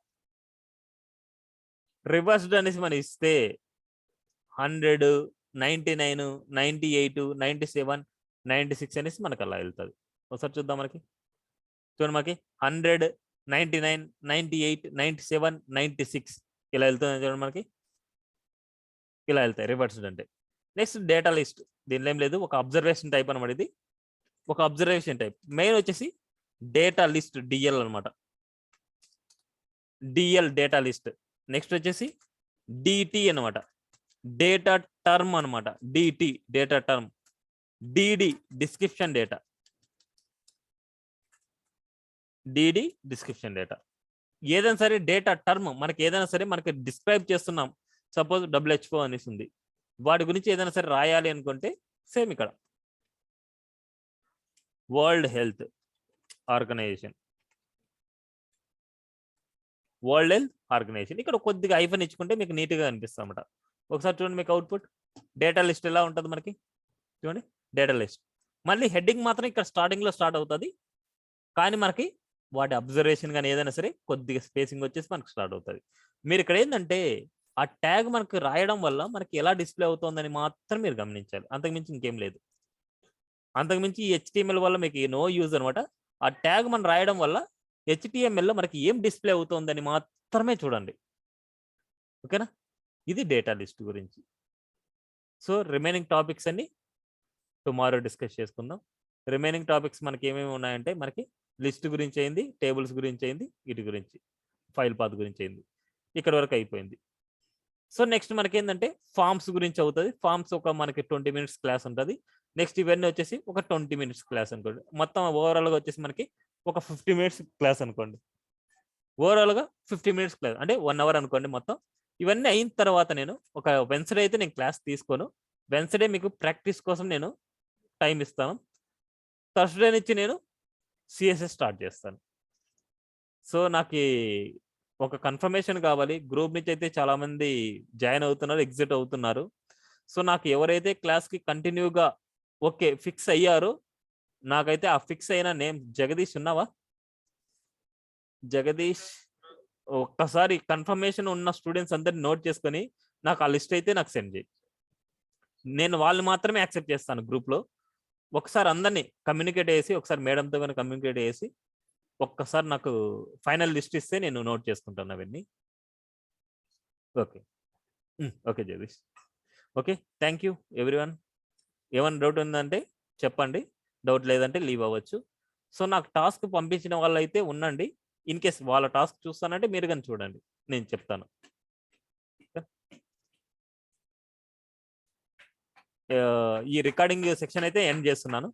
Speaker 1: రివర్స్డ్ అనేసి మనం ఇస్తే 100, 99, 98, 97, 96 అనేసి మనకు అలా వెళ్తుంది. ఒకసారి చూద్దాం మనకి. చూడండి మనకి 100, 99, 98, 97, 96 ఇలా వెళ్తుంది చూడండి మనకి. ఇలా వెళ్తాయి రివర్స్డ్ అంటే. Next data list. దీనిలో ఏం లేదు, ఒక అబ్జర్వేషన్ టైప్ అనమాట. ఇది ఒక అబ్జర్వేషన్ టైప్. మెయిన్ వచ్చేసి డేటా లిస్ట్ డిఎల్ అనమాట. DL data list. నెక్స్ట్ వచ్చేసి డిటి అనమాట, డేటా టర్మ్ అనమాట. DT data term. DD description data. DD description data. ఏదైనా సరే డేటా టర్మ్ మనకి ఏదైనా సరే మనకి డిస్క్రైబ్ చేస్తున్నాం. సపోజ్ WHO అనేసి ఉంది, వాటి గురించి ఏదైనా సరే రాయాలి అనుకుంటే సేమ్ ఇక్కడ world health organisation. World health organisation. ఇక్కడ కొద్దిగా ఐఫన్ ఇచ్చుకుంటే మీకు నీట్గా అనిపిస్తుంది అనమాట. ఒకసారి చూడండి మీకు అవుట్పుట్ డేటా లిస్ట్ ఎలా ఉంటుంది మనకి. చూడండి డేటా లిస్ట్. మళ్ళీ హెడ్డింగ్ మాత్రం ఇక్కడ స్టార్టింగ్లో స్టార్ట్ అవుతుంది, కానీ మనకి వాటి అబ్జర్వేషన్ కానీ ఏదైనా సరే కొద్దిగా స్పేసింగ్ వచ్చేసి మనకు స్టార్ట్ అవుతుంది. మీరు ఇక్కడ ఏంటంటే ఆ ట్యాగ్ మనకు రాయడం వల్ల మనకి ఎలా డిస్ప్లే అవుతుందని మాత్రం మీరు గమనించాలి, అంతకుమించి ఇంకేం లేదు. అంతకుమించి ఈ HTML వల్ల మీకు నో యూజ్ అనమాట. ఆ ట్యాగ్ మనం రాయడం వల్ల HTML మనకి ఏం డిస్ప్లే అవుతుందని మాత్రమే చూడండి. ఓకేనా? ఇది డేటా లిస్ట్ గురించి. సో రిమైనింగ్ టాపిక్స్ అన్ని టుమారో డిస్కస్ చేసుకుందాం. రిమైనింగ్ టాపిక్స్ మనకి ఏమేమి ఉన్నాయంటే మనకి లిస్ట్ గురించి అయింది, టేబుల్స్ గురించి అయింది, వీటి గురించి ఫైల్ పాత్ గురించి అయింది. ఇక్కడ వరకు అయిపోయింది. సో నెక్స్ట్ మనకి ఏంటంటే ఫార్మ్స్ గురించి అవుతుంది. ఫార్మ్స్ ఒక మనకి 20 minutes క్లాస్ ఉంటుంది. నెక్స్ట్ ఇవన్నీ వచ్చేసి ఒక 20 minutes క్లాస్ అనుకోండి. మొత్తం ఓవరాల్గా వచ్చేసి మనకి ఒక 50 minutes క్లాస్ అనుకోండి. ఓవరాల్గా 50 minutes క్లాస్ అంటే 1 hour అనుకోండి మొత్తం. ఇవన్నీ అయిన తర్వాత నేను ఒక వెన్స్డే అయితే నేను క్లాస్ తీసుకోను. వెన్స్డే మీకు ప్రాక్టీస్ కోసం నేను టైం ఇస్తాను. థర్స్డే నుంచి నేను సిఎస్ఎస్ స్టార్ట్ చేస్తాను. సో నాకు ఒక కన్ఫర్మేషన్ కావాలి. గ్రూప్ నుంచి అయితే చాలా మంది జాయిన్ అవుతున్నారు, ఎగ్జిట్ అవుతున్నారు. సో నాకు ఎవరైతే క్లాస్కి కంటిన్యూగా ఓకే ఫిక్స్ అయ్యారో, నాకైతే ఆ ఫిక్స్ అయిన నేమ్ జగదీష్ ఉన్నావా? జగదీష్ ఒక్కసారి కన్ఫర్మేషన్ ఉన్న స్టూడెంట్స్ అందరిని నోట్ చేసుకొని నాకు ఆ లిస్ట్ అయితే నాకు సెండ్ చేయి. నేను వాళ్ళు మాత్రమే యాక్సెప్ట్ చేస్తాను గ్రూప్లో. ఒకసారి అందరినీ కమ్యూనికేట్ చేసి, ఒకసారి మేడంతో కానీ కమ్యూనికేట్ చేసి ఒక్కసారి నాకు ఫైనల్ లిస్ట్ ఇస్తే నేను నోట్ చేసుకుంటాను అవన్నీ. Okay okay Jagadish. Okay, thank you everyone. ఏమైనా డౌట్ ఉందంటే చెప్పండి, డౌట్ లేదంటే లీవ్ అవ్వచ్చు. సో నాకు టాస్క్ పంపించిన వాళ్ళు అయితే ఉండండి. ఇన్ కేస్ వాళ్ళ టాస్క్ చూస్తానంటే మీరు కానీ చూడండి, నేను చెప్తాను. ఈ రికార్డింగ్ సెక్షన్ అయితే ఎండ్ చేస్తున్నాను.